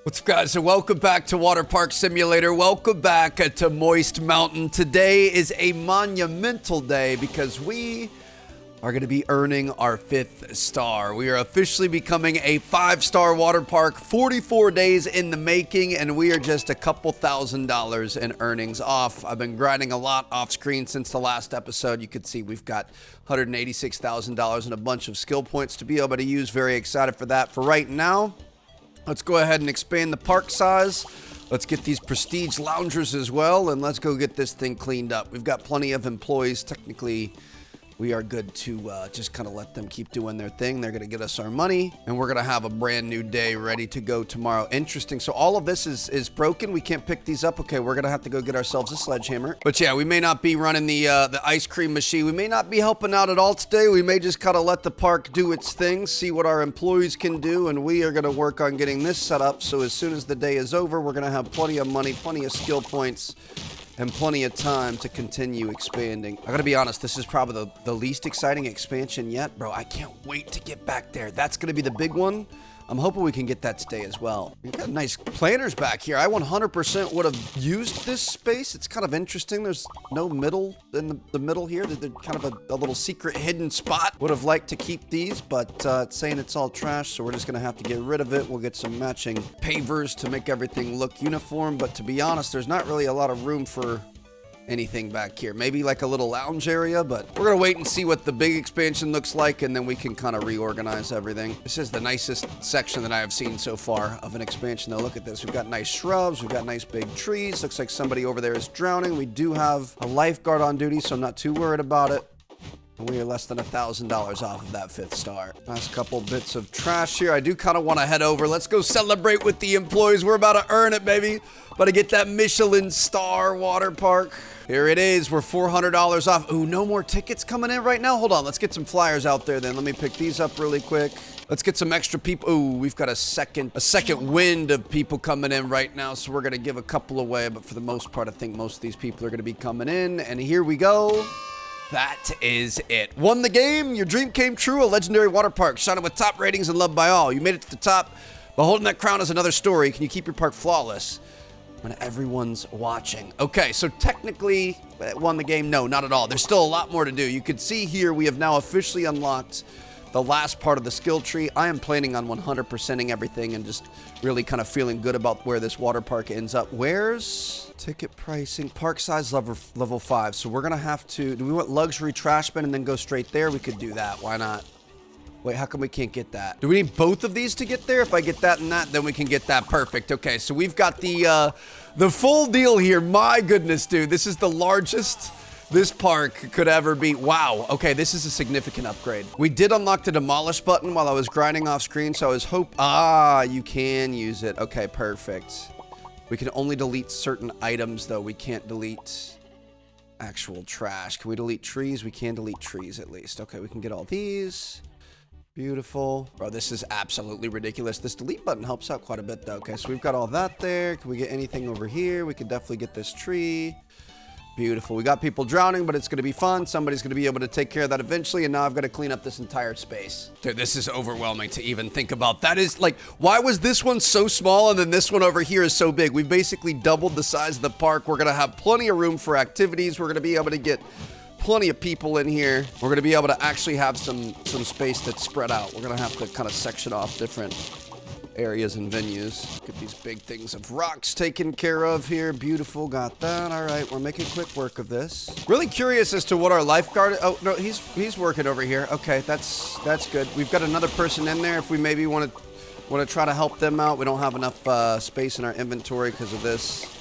What's up, guys? So welcome back to Waterpark Simulator. Welcome back to Moist Mountain. Today is a monumental day because we are going to be earning our 5th star. We are officially becoming a 5-star water park, 44 days in the making, and we are just a couple $1,000s in earnings off. I've been grinding a lot off screen since the last episode. You could see we've got $186,000 and a bunch of skill points to be able to use. Very excited for that. For right now, let's go ahead and expand the park size. Let's get these prestige loungers as well, and let's go get this thing cleaned up. We've got plenty of employees. Technically, we are good to just kind of let them keep doing their thing. They're going to get us our money, and we're going to have a brand new day ready to go tomorrow. Interesting. So all of this is broken. We can't pick these up. Okay, we're going to have to go get ourselves a sledgehammer. But yeah, we may not be running the ice cream machine. We may not be helping out at all today. We may just kind of let the park do its thing, see what our employees can do, and we are going to work on getting this set up. So as soon as the day is over, we're going to have plenty of money, plenty of skill points, and plenty of time to continue expanding. I gotta be honest, this is probably the least exciting expansion yet. Bro, I can't wait to get back there. That's gonna be the big one. I'm hoping we can get that today as well. We've got nice planters back here. I 100% would have used this space. It's kind of interesting. There's no middle in the middle here. They're kind of a little secret hidden spot. Would have liked to keep these, but it's saying it's all trash, so we're just gonna have to get rid of it. We'll get some matching pavers to make everything look uniform, but to be honest, there's not really a lot of room for anything back here. Maybe like a little lounge area, but we're gonna wait and see what the big expansion looks like, and then we can kind of reorganize everything. This is the nicest section that I have seen so far of an expansion, though. Look at this. We've got nice shrubs. We've got nice big trees. Looks like somebody over there is drowning. We do have a lifeguard on duty, so I'm not too worried about it. And we are less than $1,000 off of that 5th star. Last couple bits of trash here. I do kind of want to head over. Let's go celebrate with the employees. We're about to earn it, baby. About to get that Michelin star water park. Here it is. We're $400 off. Ooh, no more tickets coming in right now. Hold on. Let's get some flyers out there then. Let me pick these up really quick. Let's get some extra people. Ooh, we've got a second wind of people coming in right now, so we're going to give a couple away, but for the most part, I think most of these people are going to be coming in, and here we go. That is it. Won the game. Your dream came true. A legendary water park, shining with top ratings and loved by all. You made it to the top, but holding that crown is another story. Can you keep your park flawless when everyone's watching? Okay, so technically, won the game? No, not at all. There's still a lot more to do. You can see here we have now officially unlocked the last part of the skill tree. I am planning on 100%ing everything and just really kind of feeling good about where this water park ends up. Where's ticket pricing? Park size level 5. So we're going to have to, do we want luxury trash bin and then go straight there? We could do that. Why not? Wait, how come we can't get that? Do we need both of these to get there? If I get that and that, then we can get that. Perfect. Okay, so we've got the full deal here. My goodness, dude. This is the largest this park could ever be. Wow. Okay, this is a significant upgrade. We did unlock the demolish button while I was grinding off screen, so I was you can use it. Okay, perfect. We can only delete certain items, though. We can't delete actual trash. Can we delete trees? We can delete trees, at least. Okay, we can get all these. Beautiful. Bro, this is absolutely ridiculous. This delete button helps out quite a bit, though. Okay, so we've got all that there. Can we get anything over here? We could definitely get this tree. Beautiful. We got people drowning, but it's going to be fun. Somebody's going to be able to take care of that eventually, and now I've got to clean up this entire space. Dude, this is overwhelming to even think about. That is, like, why was this one so small and then this one over here is so big? We've basically doubled the size of the park. We're going to have plenty of room for activities. We're going to be able to get plenty of people in here. We're going to be able to actually have some space that's spread out. We're going to have to kind of section off different areas and venues. Get these big things of rocks taken care of here. Beautiful. Got that. All right, we're making quick work of this. Really curious as to what our lifeguard, oh no, he's working over here. Okay, that's good. We've got another person in there if we maybe want to try to help them out. We don't have enough space in our inventory because of this.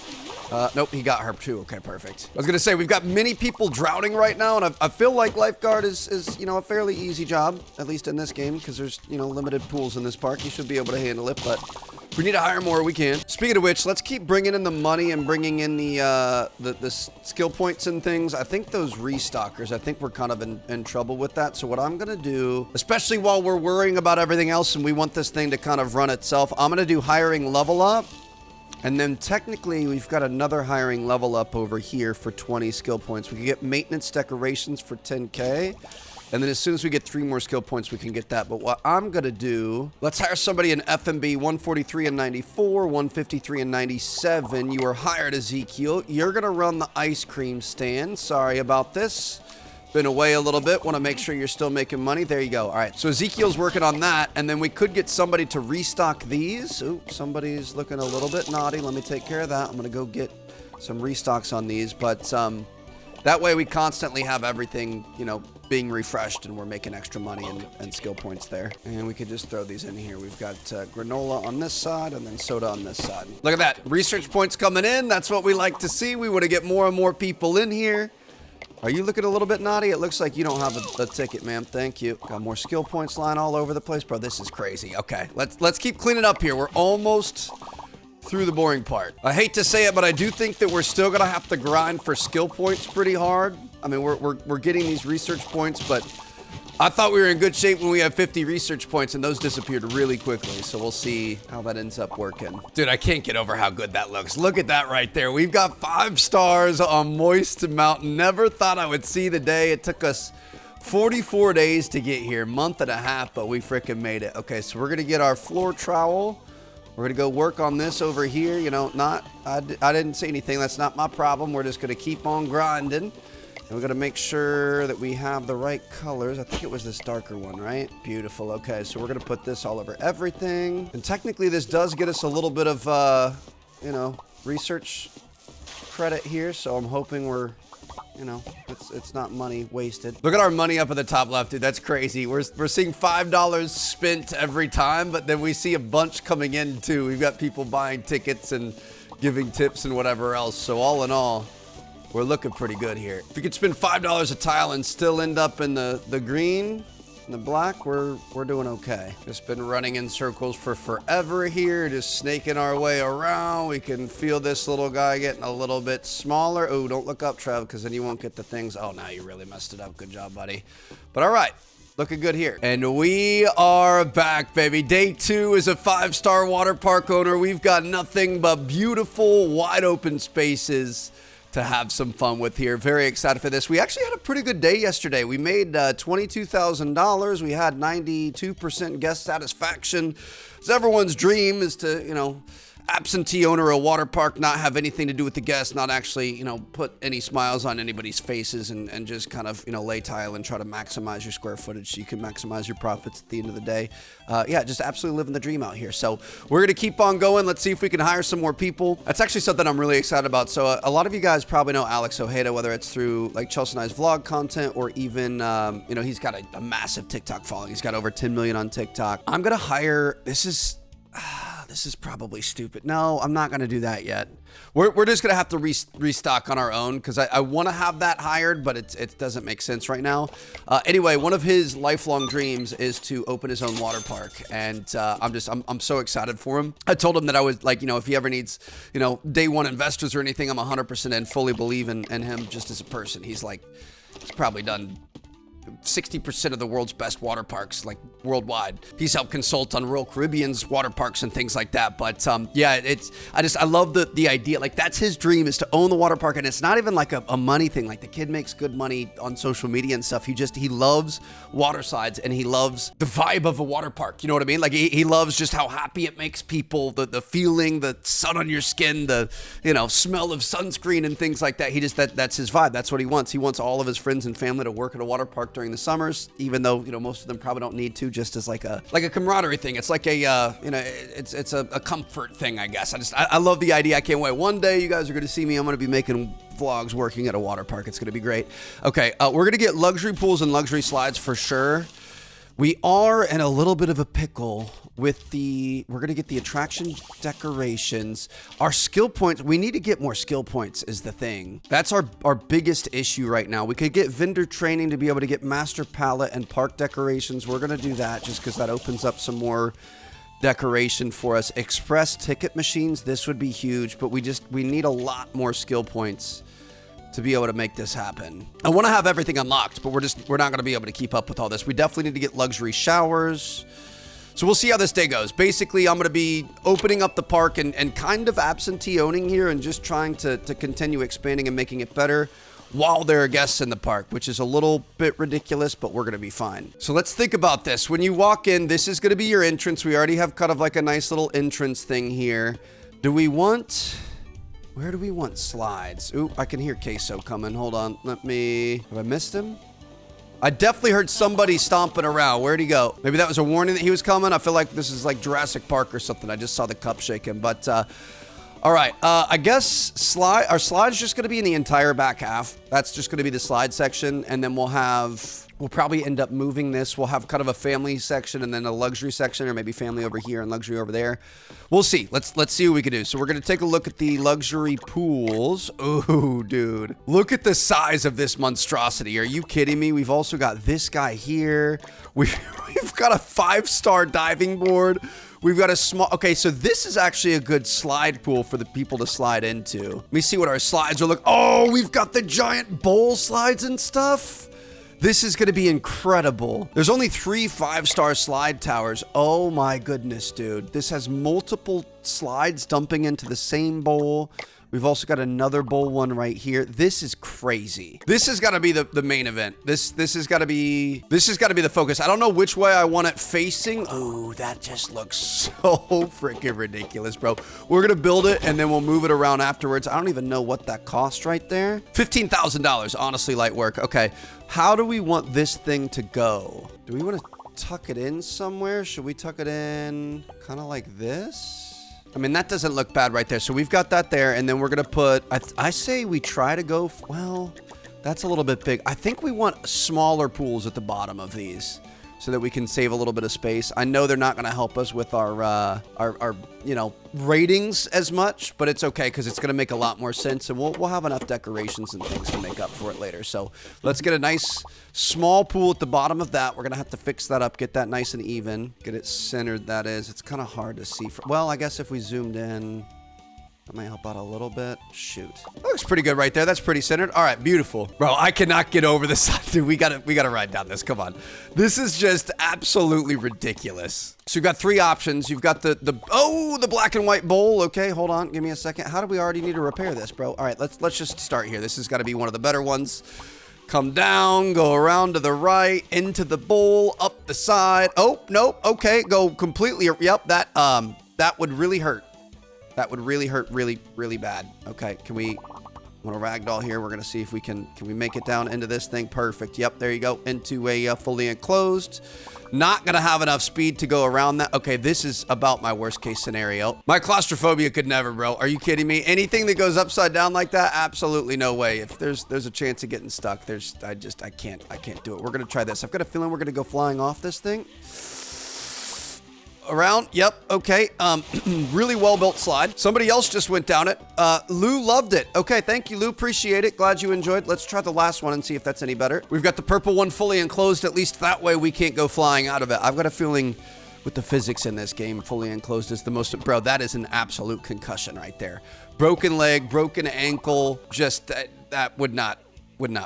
Nope, he got her too. Okay, perfect. I was gonna say, we've got many people drowning right now, and I feel like lifeguard is, you know, a fairly easy job, at least in this game, because there's, you know, limited pools in this park. You should be able to handle it, but if we need to hire more, we can. Speaking of which, let's keep bringing in the money and bringing in the skill points and things. I think those restockers, I think we're kind of in trouble with that. So what I'm gonna do, especially while we're worrying about everything else and we want this thing to kind of run itself, I'm gonna do hiring level up. And then technically, we've got another hiring level up over here for 20 skill points. We can get maintenance decorations for 10K. And then as soon as we get 3 more skill points, we can get that. But what I'm going to do, let's hire somebody in F&B 143 and 94, 153 and 97. You are hired, Ezekiel. You're going to run the ice cream stand. Sorry about this. Been away a little bit. Want to make sure you're still making money. There you go. All right. So Ezekiel's working on that. And then we could get somebody to restock these. Ooh, somebody's looking a little bit naughty. Let me take care of that. I'm going to go get some restocks on these. But that way we constantly have everything, you know, being refreshed, and we're making extra money and skill points there. And we could just throw these in here. We've got granola on this side and then soda on this side. Look at that. Research points coming in. That's what we like to see. We want to get more and more people in here. Are you looking a little bit naughty? It looks like you don't have a ticket, ma'am. Thank you. Got more skill points lying all over the place. Bro, this is crazy. Okay, let's keep cleaning up here. We're almost through the boring part. I hate to say it, but I do think that we're still gonna have to grind for skill points pretty hard. I mean, we're getting these research points, but I thought we were in good shape when we had 50 research points, and those disappeared really quickly. So we'll see how that ends up working. Dude, I can't get over how good that looks. Look at that right there. We've got 5 stars on Moist Mountain. Never thought I would see the day. It took us 44 days to get here, month and a half, but we freaking made it. Okay, so we're gonna get our floor trowel. We're gonna go work on this over here. You know, I didn't say anything. That's not my problem. We're just gonna keep on grinding. And we're gonna make sure that we have the right colors. I think it was this darker one, right? Beautiful. Okay, so we're gonna put this all over everything. And technically this does get us a little bit of, you know, research credit here. So I'm hoping we're, you know, it's not money wasted. Look at our money up at the top left, dude. That's crazy. We're seeing $5 spent every time, but then we see a bunch coming in too. We've got people buying tickets and giving tips and whatever else. So all in all, we're looking pretty good here. If we could spend $5 a tile and still end up in the green and the black, we're doing okay. Just been running in circles for forever here, just snaking our way around. We can feel this little guy getting a little bit smaller. Oh, don't look up, Trev, because then you won't get the things. Oh, now you really messed it up. Good job, buddy. But all right. Looking good here. And we are back, baby. Day 2 is a 5-star water park owner. We've got nothing but beautiful, wide open spaces to have some fun with here. Very excited for this. We actually had a pretty good day yesterday. We made $22,000. We had 92% guest satisfaction. It's everyone's dream is to, you know, absentee owner a water park, not have anything to do with the guests, not actually, you know, put any smiles on anybody's faces, and just kind of, you know, lay tile and try to maximize your square footage so you can maximize your profits at the end of the day. Yeah, just absolutely living the dream out here. So we're going to keep on going. Let's see if we can hire some more people. That's actually something I'm really excited about. So a lot of you guys probably know Alex Ojeda, whether it's through like Chelsea and I's vlog content or even, you know, he's got a massive TikTok following. He's got over 10 million on TikTok. I'm going to hire, this is probably stupid. No, I'm not going to do that yet. We're just going to have to restock on our own because I want to have that hired, but it doesn't make sense right now. Anyway, one of his lifelong dreams is to open his own water park. And I'm so excited for him. I told him that I was like, you know, if he ever needs, you know, day one investors or anything, I'm 100% in, fully believe in him just as a person. He's probably done 60% of the world's best water parks, like worldwide. He's helped consult on Royal Caribbean's water parks and things like that. But yeah, I love the idea. Like that's his dream, is to own the water park. And it's not even like a money thing. Like the kid makes good money on social media and stuff. He loves water slides and he loves the vibe of a water park. You know what I mean? Like he loves just how happy it makes people, the feeling, the sun on your skin, the, you know, smell of sunscreen and things like that. That's his vibe. That's what he wants. He wants all of his friends and family to work at a water park during the summers, even though, you know, most of them probably don't need to, just as like a camaraderie thing. It's like you know, it's a comfort thing, I guess. I love the idea. I can't wait. One day you guys are going to see me. I'm going to be making vlogs working at a water park. It's going to be great. Okay, we're going to get luxury pools and luxury slides for sure. We are in a little bit of a pickle with we're going to get the attraction decorations. Our skill points, we need to get more skill points is the thing. That's our biggest issue right now. We could get vendor training to be able to get master palette and park decorations. We're going to do that just because that opens up some more decoration for us. Express ticket machines, this would be huge, but we need a lot more skill points to be able to make this happen. I want to have everything unlocked, but we're not going to be able to keep up with all this. We definitely need to get luxury showers. So we'll see how this day goes. Basically, I'm going to be opening up the park and kind of absentee owning here and just trying to continue expanding and making it better, while there are guests in the park, which is a little bit ridiculous, but we're going to be fine. So let's think about this. When you walk in, this is going to be your entrance. We already have kind of like a nice little entrance thing here. Do we want... Where do we want slides? Ooh, I can hear Queso coming. Hold on. Let me... Have I missed him? I definitely heard somebody stomping around. Where'd he go? Maybe that was a warning that he was coming. I feel like this is like Jurassic Park or something. I just saw the cup shaking. But, all right. I guess our slide's just going to be in the entire back half. That's just going to be the slide section. And then we'll probably end up moving this. We'll have kind of a family section and then a luxury section, or maybe family over here and luxury over there. We'll see. Let's see what we can do. So we're going to take a look at the luxury pools. Ooh, dude. Look at the size of this monstrosity. Are you kidding me? We've also got this guy here. We've got a 5-star diving board. We've got a small... Okay, so this is actually a good slide pool for the people to slide into. Let me see what our slides are like. Oh, we've got the giant bowl slides and stuff. This is going to be incredible. There's only 3 5-star slide towers. Oh my goodness, dude. This has multiple slides dumping into the same bowl. We've also got another bowl one right here. This is crazy. This has got to be the main event. This has got to be the focus. I don't know which way I want it facing. Oh, that just looks so freaking ridiculous, bro. We're going to build it and then we'll move it around afterwards. I don't even know what that cost right there. $15,000, honestly, light work. Okay. How do we want this thing to go? Do we want to tuck it in somewhere? Should we tuck it in kind of like this? I mean, that doesn't look bad right there. So we've got that there, and then we're going to put... I say we try to go... Well, that's a little bit big. I think we want smaller pools at the bottom of these so that we can save a little bit of space. I know they're not going to help us with our you know, ratings as much, but it's okay because it's going to make a lot more sense, and we'll have enough decorations and things to make up for it later. So let's get a nice small pool at the bottom of that. We're going to have to fix that up, get that nice and even, get it centered, that is. It's kind of hard to see. Well, I guess if we zoomed in... That might help out a little bit. Shoot. That looks pretty good right there. That's pretty centered. All right, beautiful. Bro, I cannot get over this. Dude, we gotta ride down this. Come on. This is just absolutely ridiculous. So you've got 3 options. You've got the black and white bowl. Okay, hold on. Give me a second. How do we already need to repair this, bro? All right, let's just start here. This has got to be one of the better ones. Come down, go around to the right, into the bowl, up the side. Oh, nope. Okay, go completely. Yep, that would really hurt. That would really hurt really, really bad. Okay, can we... want to ragdoll here. We're going to see if we can we make it down into this thing? Perfect. Yep, there you go. Into a fully enclosed. Not going to have enough speed to go around that. Okay, this is about my worst case scenario. My claustrophobia could never, bro. Are you kidding me? Anything that goes upside down like that? Absolutely no way. If there's a chance of getting stuck, I can't do it. We're going to try this. I've got a feeling we're going to go flying off this thing. Around. Yep. Okay. Really well-built slide. Somebody else just went down it. Lou loved it. Okay. Thank you, Lou. Appreciate it. Glad you enjoyed. Let's try the last one and see if that's any better. We've got the purple one fully enclosed. At least that way we can't go flying out of it. I've got a feeling with the physics in this game, fully enclosed is the most... Bro, that is an absolute concussion right there. Broken leg, broken ankle. Just that would not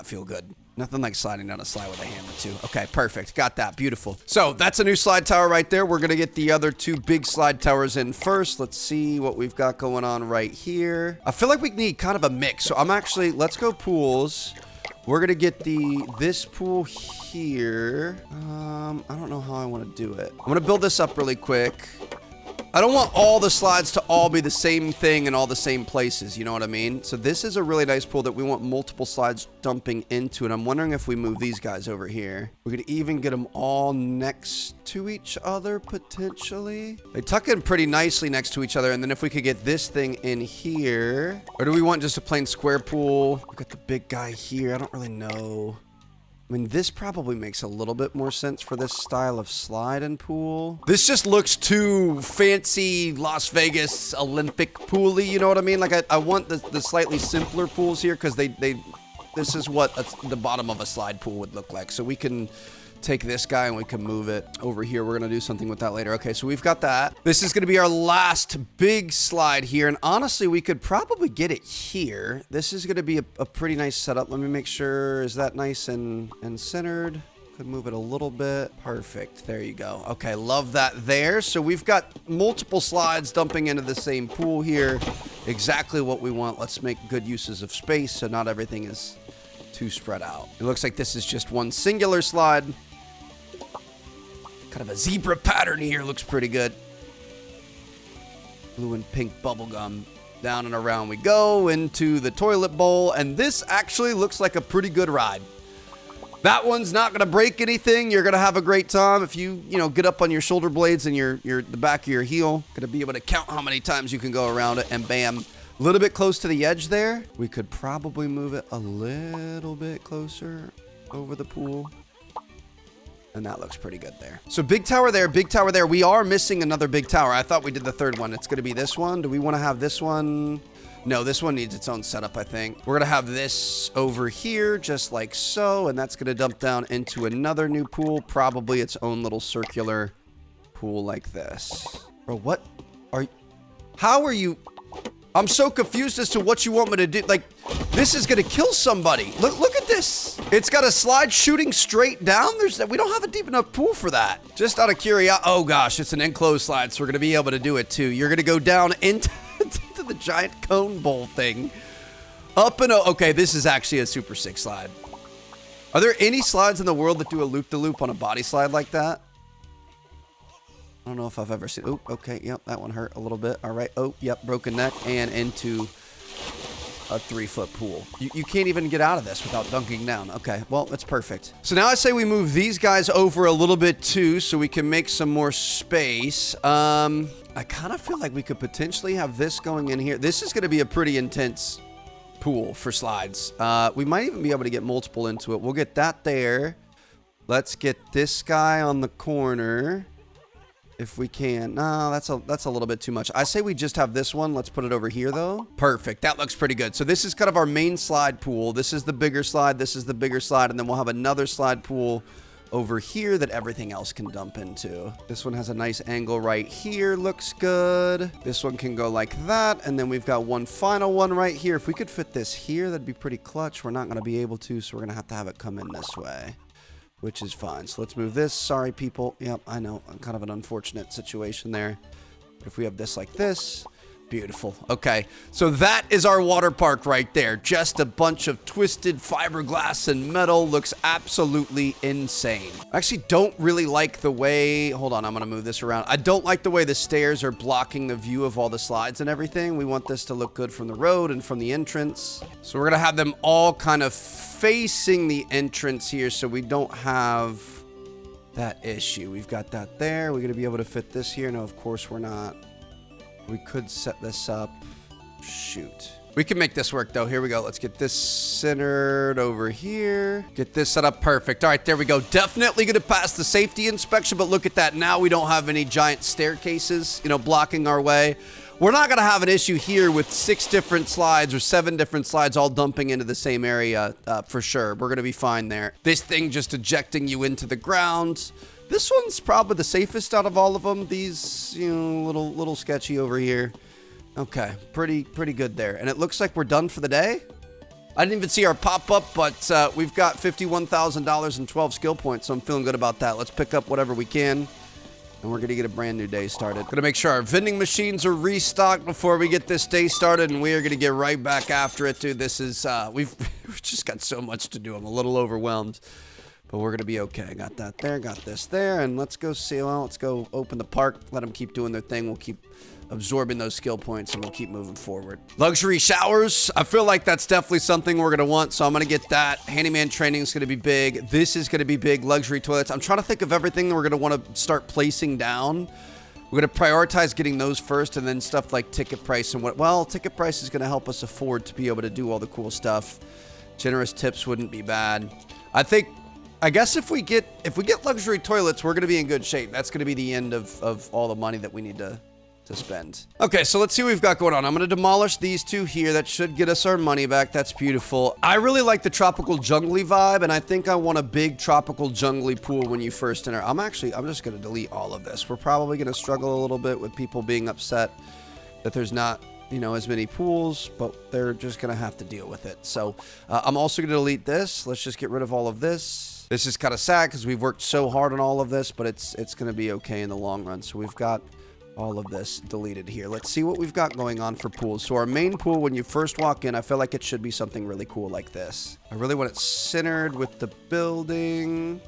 feel good. Nothing like sliding down a slide with a hammer, too. Okay, perfect. Got that. Beautiful. So that's a new slide tower right there. We're going to get the other 2 big slide towers in first. Let's see what we've got going on right here. I feel like we need kind of a mix. So let's go pools. We're going to get this pool here. I don't know how I want to do it. I'm going to build this up really quick. I don't want all the slides to all be the same thing in all the same places, you know what I mean? So this is a really nice pool that we want multiple slides dumping into, and I'm wondering if we move these guys over here. We could even get them all next to each other, potentially. They tuck in pretty nicely next to each other, and then if we could get this thing in here, or do we want just a plain square pool? We've got the big guy here. I don't really know. I mean, this probably makes a little bit more sense for this style of slide and pool. This just looks too fancy Las Vegas Olympic pool-y, you know what I mean? Like, I want the slightly simpler pools here because this is what the bottom of a slide pool would look like. So we can take this guy and we can move it over here. We're going to do something with that later. Okay, so we've got that. This is going to be our last big slide here. And honestly, we could probably get it here. This is going to be a pretty nice setup. Let me make sure. Is that nice and centered? Could move it a little bit. Perfect. There you go. Okay, love that there. So we've got multiple slides dumping into the same pool here. Exactly what we want. Let's make good uses of space so not everything is too spread out. It looks like this is just one singular slide. Kind of a zebra pattern here. Looks pretty good. Blue and pink bubblegum. Down and around we go into the toilet bowl. And this actually looks like a pretty good ride. That one's not going to break anything. You're going to have a great time. If you get up on your shoulder blades and the back of your heel, going to be able to count how many times you can go around it, and bam, a little bit close to the edge there. We could probably move it a little bit closer over the pool. And that looks pretty good there. So big tower there, big tower there. We are missing another big tower. I thought we did the third one. It's going to be this one. Do we want to have this one? No, this one needs its own setup, I think. We're going to have this over here, just like so. And that's going to dump down into another new pool. Probably its own little circular pool like this. Bro, what are... How are you... I'm so confused as to what you want me to do. Like, this is going to kill somebody. Look at this. It's got a slide shooting straight down. We don't have a deep enough pool for that. Just out of curiosity. Oh, gosh, it's an enclosed slide, so we're going to be able to do it, too. You're going to go down into the giant cone bowl thing. Up and... Okay, this is actually a super sick slide. Are there any slides in the world that do a loop-de-loop on a body slide like that? I don't know if I've ever seen... Oh, okay, yep, that one hurt a little bit. All right, oh, yep, broken neck and into a 3-foot pool. You can't even get out of this without dunking down. Okay, well, that's perfect. So now I say we move these guys over a little bit too so we can make some more space. I kind of feel like we could potentially have this going in here. This is going to be a pretty intense pool for slides. We might even be able to get multiple into it. We'll get that there. Let's get this guy on the corner. If we can. No, that's a little bit too much. I say we just have this one. Let's put it over here, though. Perfect. That looks pretty good. So this is kind of our main slide pool. This is the bigger slide. This is the bigger slide. And then we'll have another slide pool over here that everything else can dump into. This one has a nice angle right here. Looks good. This one can go like that. And then we've got one final one right here. If we could fit this here, that'd be pretty clutch. We're not going to be able to, so we're going to have it come in this way, which is fine. So let's move this. Sorry, people. Yep, I know. Kind of an unfortunate situation there. But if we have this like this, beautiful. Okay, so that is our water park right there. Just a bunch of twisted fiberglass and metal. Looks absolutely insane. I actually don't really like the way... Hold on, I'm going to move this around. I don't like the way the stairs are blocking the view of all the slides and everything. We want this to look good from the road and from the entrance. So we're going to have them all kind of facing the entrance here so we don't have that issue. We've got that there. We're going to be able to fit this here. No, of course we're not. We could set this up. Shoot. We can make this work, though. Here we go. Let's get this centered over here. Get this set up perfect. All right, there we go. Definitely going to pass the safety inspection, but look at that. Now we don't have any giant staircases, blocking our way. We're not going to have an issue here with 6 different slides or 7 different slides all dumping into the same area for sure. We're going to be fine there. This thing just ejecting you into the ground. This one's probably the safest out of all of them. These, little sketchy over here. Okay, pretty good there. And it looks like we're done for the day. I didn't even see our pop-up, but we've got $51,000 and 12 skill points, so I'm feeling good about that. Let's pick up whatever we can. And we're going to get a brand new day started. Going to make sure our vending machines are restocked before we get this day started. And we are going to get right back after it, dude. This is, we've just got so much to do. I'm a little overwhelmed. But we're going to be okay. Got that there. Got this there. And let's go see. Well, let's go open the park. Let them keep doing their thing. We'll keep absorbing those skill points and we'll keep moving forward. Luxury showers. I feel like that's definitely something we're going to want. So I'm going to get that. Handyman training is going to be big. This is going to be big. Luxury toilets. I'm trying to think of everything that we're going to want to start placing down. We're going to prioritize getting those first and then stuff like ticket price and what. Well, ticket price is going to help us afford to be able to do all the cool stuff. Generous tips wouldn't be bad. I guess if we get luxury toilets, we're going to be in good shape. That's going to be the end of all the money that we need to spend. Okay, so let's see what we've got going on. I'm going to demolish these 2 here. That should get us our money back. That's beautiful. I really like the tropical jungly vibe, and I think I want a big tropical jungly pool when you first enter. I'm just going to delete all of this. We're probably going to struggle a little bit with people being upset that there's not, as many pools, but they're just going to have to deal with it. So I'm also going to delete this. Let's just get rid of all of this. This is kind of sad because we've worked so hard on all of this, but it's going to be okay in the long run. So we've got all of this deleted here. Let's see what we've got going on for pools. So our main pool, when you first walk in, I feel like it should be something really cool like this. I really want it centered with the building.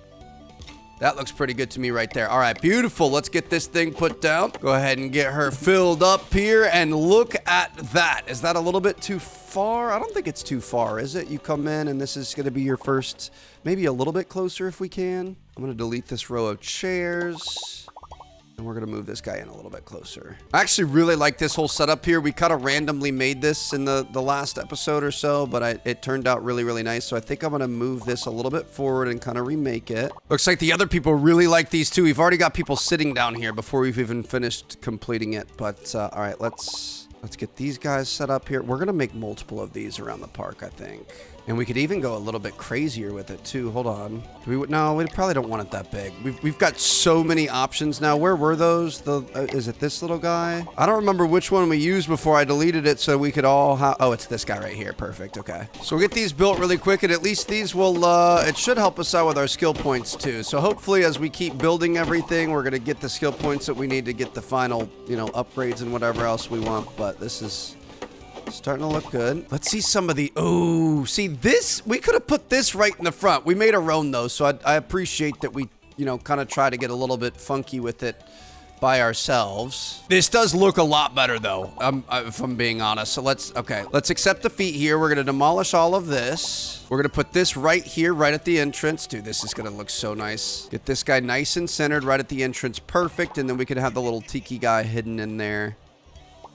That looks pretty good to me right there. All right, beautiful. Let's get this thing put down. Go ahead and get her filled up here, and look at that. Is that a little bit too far? I don't think it's too far, is it? You come in, and this is going to be your first, maybe a little bit closer if we can. I'm going to delete this row of chairs. And we're going to move this guy in a little bit closer. I actually really like this whole setup here. We kind of randomly made this in the last episode or so, but it turned out really, really nice. So I think I'm going to move this a little bit forward and kind of remake it. Looks like the other people really like these too. We've already got people sitting down here before we've even finished completing it. But all right, let's get these guys set up here. We're going to make multiple of these around the park, I think. And we could even go a little bit crazier with it too. Hold on. No, we probably don't want it that big. We've got so many options now. Where were those? Is it this little guy? I don't remember which one we used before I deleted it, so we could all have... Oh, it's this guy right here. Perfect. Okay. So we'll get these built really quick, and at least these will... it should help us out with our skill points too. So hopefully as we keep building everything, we're going to get the skill points that we need to get the final, upgrades and whatever else we want. But this is... starting to look good. Let's see some of the... Oh, see this? We could have put this right in the front. We made our own though, so I appreciate that we, kind of try to get a little bit funky with it by ourselves. This does look a lot better though, if I'm being honest. So let's accept defeat here. We're going to demolish all of this. We're going to put this right here, right at the entrance. Dude, this is going to look so nice. Get this guy nice and centered right at the entrance. Perfect. And then we could have the little tiki guy hidden in there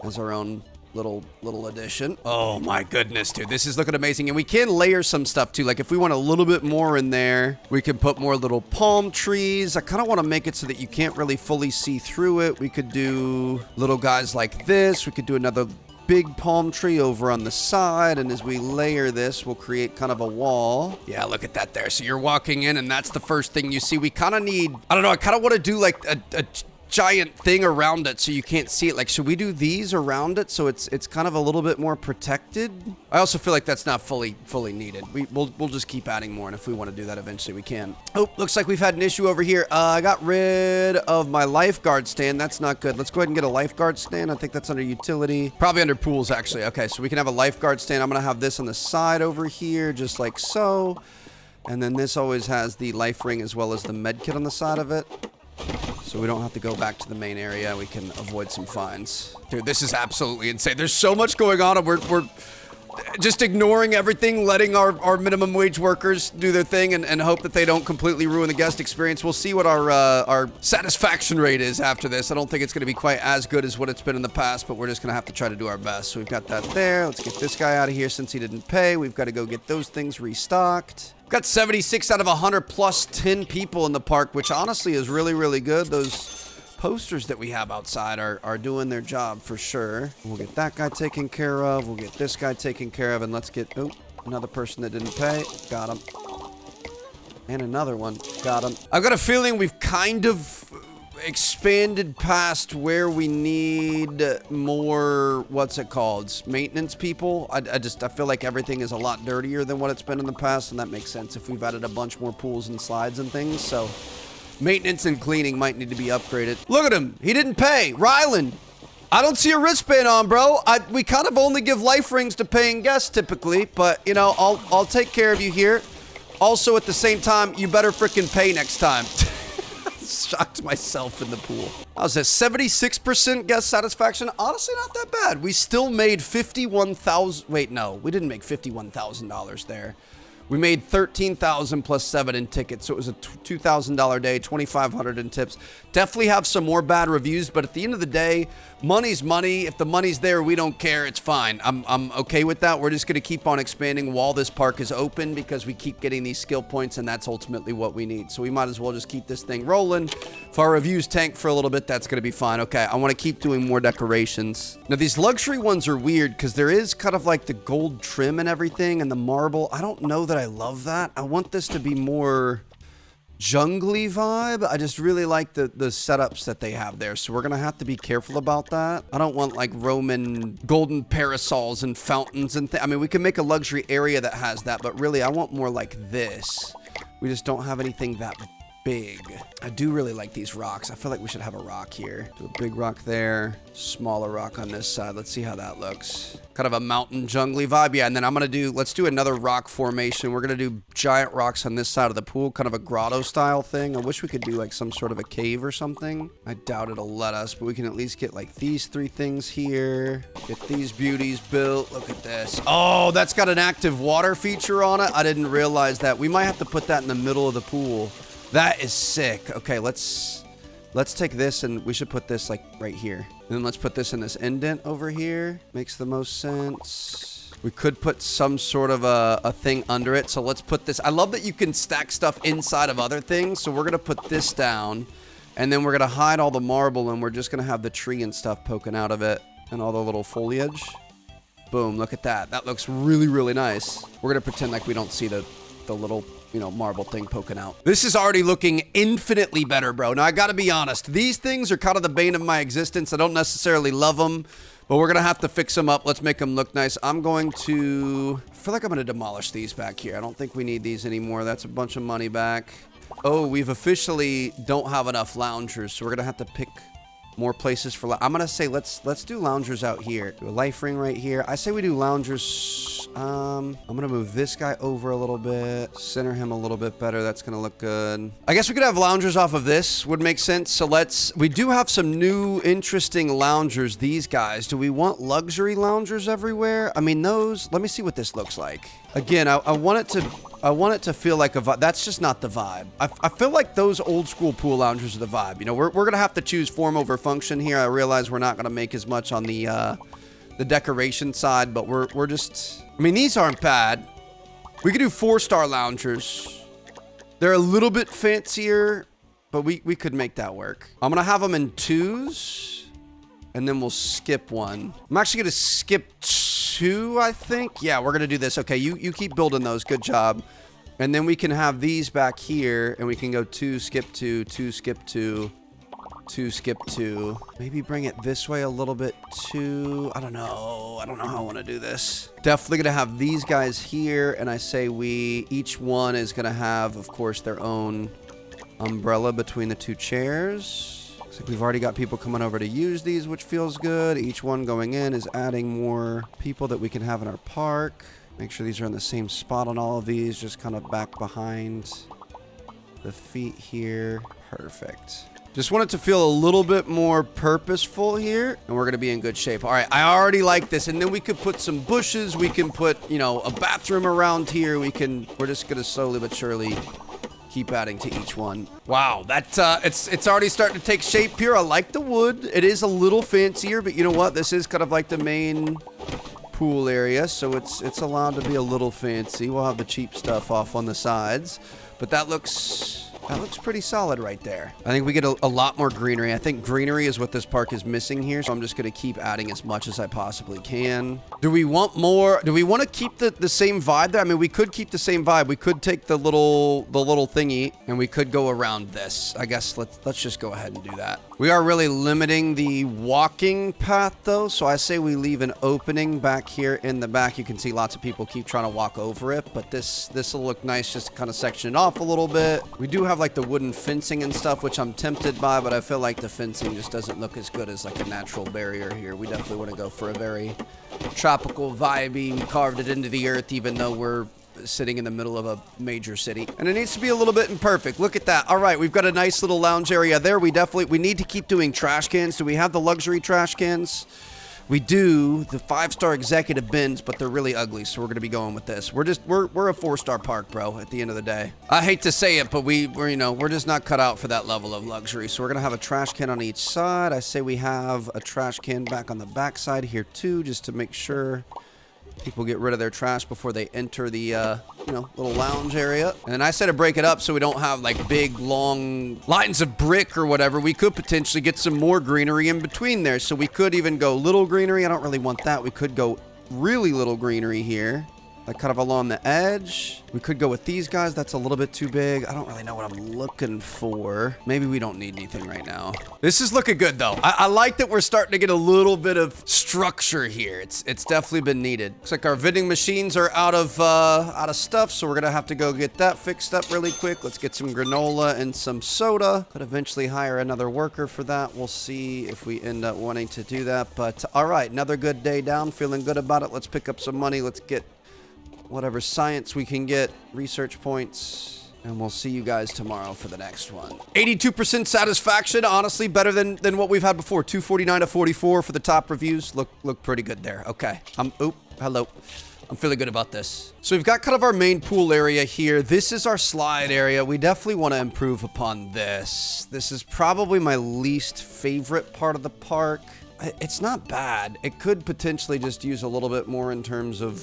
as our own little addition. Oh my goodness, dude, this is looking amazing. And we can layer some stuff too. Like if we want a little bit more in there, we can put more little palm trees. I kind of want to make it so that you can't really fully see through it. We could do little guys like this. We could do another big palm tree over on the side, and as we layer this, we'll create kind of a wall. Yeah, look at that there. So you're walking in, and that's the first thing you see. We kind of need, I don't know, I kind of want to do like a giant thing around it so you can't see it. Like, should we do these around it so it's kind of a little bit more protected? I also feel like that's not fully needed. We'll just keep adding more, and if we want to do that eventually we can. Oh, looks like we've had an issue over here. I got rid of my lifeguard stand. That's not good. Let's go ahead and get a lifeguard stand. I think that's under utility, probably under pools actually. Okay, so we can have a lifeguard stand. I'm gonna have this on the side over here just like so, and then this always has the life ring as well as the med kit on the side of it. So we don't have to go back to the main area. We can avoid some fines. Dude, this is absolutely insane. There's so much going on, and we're just ignoring everything, letting our minimum wage workers do their thing and hope that they don't completely ruin the guest experience. We'll see what our satisfaction rate is after this. I don't think it's going to be quite as good as what it's been in the past, but we're just going to have to try to do our best. So we've got that there. Let's get this guy out of here since he didn't pay. We've got to go get those things restocked. Got 76 out of 100 plus 10 people in the park, which honestly is really, really good. Those posters that we have outside are doing their job for sure. We'll get that guy taken care of. We'll get this guy taken care of. And let's get, oh, another person that didn't pay. Got him. And another one. Got him. I've got a feeling we've kind of expanded past where we need more, what's it called, maintenance people. I feel like everything is a lot dirtier than what it's been in the past, and that makes sense if we've added a bunch more pools and slides and things. So maintenance and cleaning might need to be upgraded. Look at him, he didn't pay. Rylan, I don't see a wristband on, bro. We kind of only give life rings to paying guests typically, but you know, I'll take care of you here. Also at the same time, you better freaking pay next time. Shocked myself in the pool. I was at 76% guest satisfaction. Honestly, not that bad. We still made 51,000. Wait, no, we didn't make $51,000 there. We made $13,000 plus 7 in tickets, so it was a $2,000 day, $2,500 in tips. Definitely have some more bad reviews, but at the end of the day, money's money. If the money's there, we don't care. It's fine. I'm okay with that. We're just going to keep on expanding while this park is open because we keep getting these skill points, and that's ultimately what we need. So we might as well just keep this thing rolling. If our reviews tank for a little bit, that's going to be fine. Okay, I want to keep doing more decorations. Now, these luxury ones are weird because there is kind of like the gold trim and everything and the marble. I don't know that I love that. I want this to be more jungly vibe. I just really like the setups that they have there, so we're gonna have to be careful about that. I don't want like Roman golden parasols and fountains and I mean, we can make a luxury area that has that, but really I want more like this. We just don't have anything that big. I do really like these rocks. I feel like we should have a rock here. Do a big rock there, smaller rock on this side. Let's see how that looks. Kind of a mountain jungly vibe. Yeah, and then let's do another rock formation. We're gonna do giant rocks on this side of the pool, kind of a grotto style thing. I wish we could do like some sort of a cave or something. I doubt it'll let us, but we can at least get like these 3 things here. Get these beauties built. Look at this. Oh, that's got an active water feature on it. I didn't realize that. We might have to put that in the middle of the pool. That is sick. Okay, let's take this and we should put this like right here. And then let's put this in this indent over here. Makes the most sense. We could put some sort of a thing under it. So let's put this. I love that you can stack stuff inside of other things. So we're going to put this down and then we're going to hide all the marble and we're just going to have the tree and stuff poking out of it and all the little foliage. Boom, look at that. That looks really, really nice. We're going to pretend like we don't see the little, marble thing poking out. This is already looking infinitely better, bro. Now, I gotta be honest. These things are kind of the bane of my existence. I don't necessarily love them, but we're gonna have to fix them up. Let's make them look nice. I feel like I'm gonna demolish these back here. I don't think we need these anymore. That's a bunch of money back. Oh, we've officially don't have enough loungers, so we're gonna have to pick more places for. I'm gonna say let's do loungers out here. Do a life ring right here. I say we do loungers. I'm gonna move this guy over a little bit, center him a little bit better. That's gonna look good. I guess we could have loungers off of this. Would make sense. So we do have some new interesting loungers. These guys. Do we want luxury loungers everywhere? I mean, those. Let me see what this looks like. Again, I want it to feel like a vibe. That's just not the vibe. I feel like those old school pool loungers are the vibe. We're going to have to choose form over function here. I realize we're not going to make as much on the decoration side, but we're just... I mean, these aren't bad. We could do 4-star loungers. They're a little bit fancier, but we could make that work. I'm going to have them in 2s, and then we'll skip 1. I'm actually going to skip 2, I think. Yeah, we're going to do this. Okay, you keep building those. Good job. And then we can have these back here, and we can go 2, skip 2, 2, skip 2, 2, skip 2. Maybe bring it this way a little bit, too. I don't know how I want to do this. Definitely going to have these guys here, and I say each one is going to have, of course, their own umbrella between the 2 chairs. Looks like we've already got people coming over to use these, which feels good. Each one going in is adding more people that we can have in our park. Make sure these are in the same spot on all of these, just kind of back behind the feet here. Perfect. Just want it to feel a little bit more purposeful here, and we're going to be in good shape. All right, I already like this, and then we could put some bushes. We can put, a bathroom around here. We're just going to slowly but surely keep adding to each one. Wow, it's already starting to take shape here. I like the wood. It is a little fancier, but you know what? This is kind of like the main pool area, so it's allowed to be a little fancy. We'll have the cheap stuff off on the sides, but that looks pretty solid right there. I think we get a lot more greenery. I think greenery is what this park is missing here, so I'm just going to keep adding as much as I possibly can. Do we want more? Do we want to keep the same vibe there? I mean, we could keep the same vibe. We could take the little thingy, and we could go around this. I guess let's just go ahead and do that. We are really limiting the walking path, though, so I say we leave an opening back here in the back. You can see lots of people keep trying to walk over it, but this will look nice just to kind of section it off a little bit. We do have like the wooden fencing and stuff, which I'm tempted by, but I feel like the fencing just doesn't look as good as like a natural barrier here. We definitely want to go for a very tropical vibey. We carved it into the earth, even though we're sitting in the middle of a major city, and it needs to be a little bit imperfect. Look at that. All right, we've got a nice little lounge area there. We need to keep doing trash cans. Do we have the luxury trash cans? We do. The 5-star executive bins, but they're really ugly, so we're going to be going with this. We're a 4-star park, bro, at the end of the day. I hate to say it, but we're just not cut out for that level of luxury. So we're going to have a trash can on each side. I say we have a trash can back on the back side here too, just to make sure people get rid of their trash before they enter the, little lounge area. And then I said to break it up so we don't have like big, long lines of brick or whatever. We could potentially get some more greenery in between there. So we could even go little greenery. I don't really want that. We could go really little greenery here. like kind of along the edge. We could go with these guys. That's a little bit too big. I don't really know what I'm looking for. Maybe we don't need anything right now. This is looking good though. I like that we're starting to get a little bit of structure here. It's definitely been needed. Looks like our vending machines are out of stuff, so we're gonna have to go get that fixed up really quick. Let's get some granola and some soda. Could eventually hire another worker for that. We'll see if we end up wanting to do that. But all right, another good day down. Feeling good about it. Let's pick up some money. Let's get whatever science we can get, research points, and we'll see you guys tomorrow for the next one. 82% satisfaction, honestly, better than what we've had before. 249 to 44 for the top reviews. Look pretty good there. Okay. Hello. I'm feeling good about this. So we've got kind of our main pool area here. This is our slide area. We definitely want to improve upon this. This is probably my least favorite part of the park. It's not bad. It could potentially just use a little bit more in terms of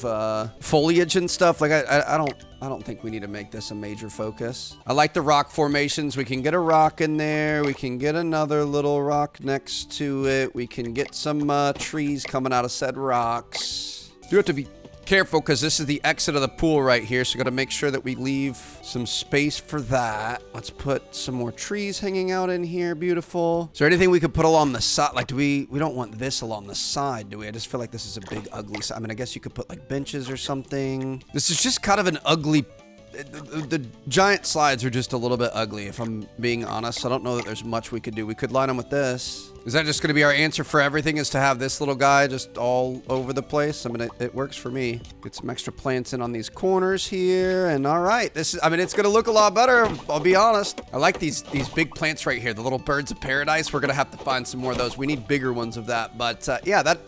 foliage and stuff. Like I don't think we need to make this a major focus. I like the rock formations. We can get a rock in there. We can get another little rock next to it. We can get some trees coming out of said rocks. You have to be careful because this is the exit of the pool right here, so gotta make sure that we leave some space for that. Let's put some more trees hanging out in here. Beautiful. Is there anything we could put along the side? Like, we don't want this along the side, do we? I just feel like this is a big ugly side. I mean, I guess you could put like benches or something. This is just kind of an ugly, the giant slides are just a little bit ugly, if I'm being honest. I don't know that there's much we could do. We could line them with this. Is that just going to be our answer for everything, is to have this little guy just all over the place? I mean, it works for me. Get some extra plants in on these corners here. And all right, this is, I mean, it's going to look a lot better. I'll be honest. I like these big plants right here. The little birds of paradise. We're going to have to find some more of those. We need bigger ones of that. But yeah, that,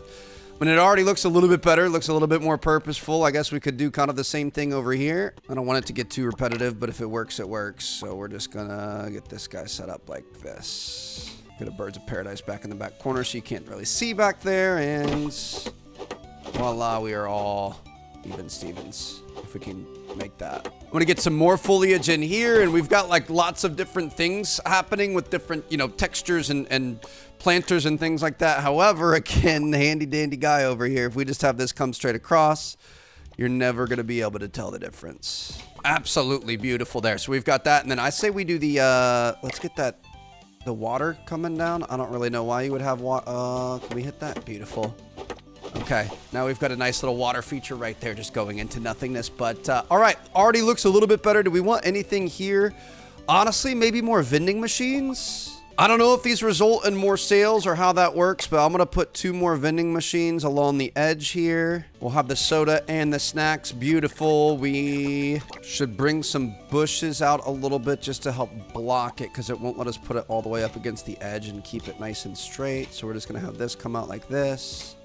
when it already looks a little bit better, looks a little bit more purposeful. I guess we could do kind of the same thing over here. I don't want it to get too repetitive, but if it works, it works. So we're just gonna get this guy set up like this. Get a birds of paradise back in the back corner so you can't really see back there. And voila, we are all even Stevens, if we can make that. I'm gonna get some more foliage in here, and we've got like lots of different things happening with different, you know, textures and planters and things like that. However, again, the handy dandy guy over here, if we just have this come straight across, you're never gonna be able to tell the difference. Absolutely beautiful there. So we've got that, and then I say we do the let's get that, the water coming down. I don't really know why you would have water. Can we hit that? Beautiful. Okay, now we've got a nice little water feature right there, just going into nothingness. But all right, already looks a little bit better. Do we want anything here? Honestly, maybe more vending machines. I don't know if these result in more sales or how that works, but I'm gonna put 2 more vending machines along the edge here. We'll have the soda and the snacks. Beautiful. We should bring some bushes out a little bit just to help block it, because it won't let us put it all the way up against the edge and keep it nice and straight. So we're just gonna have this come out like this.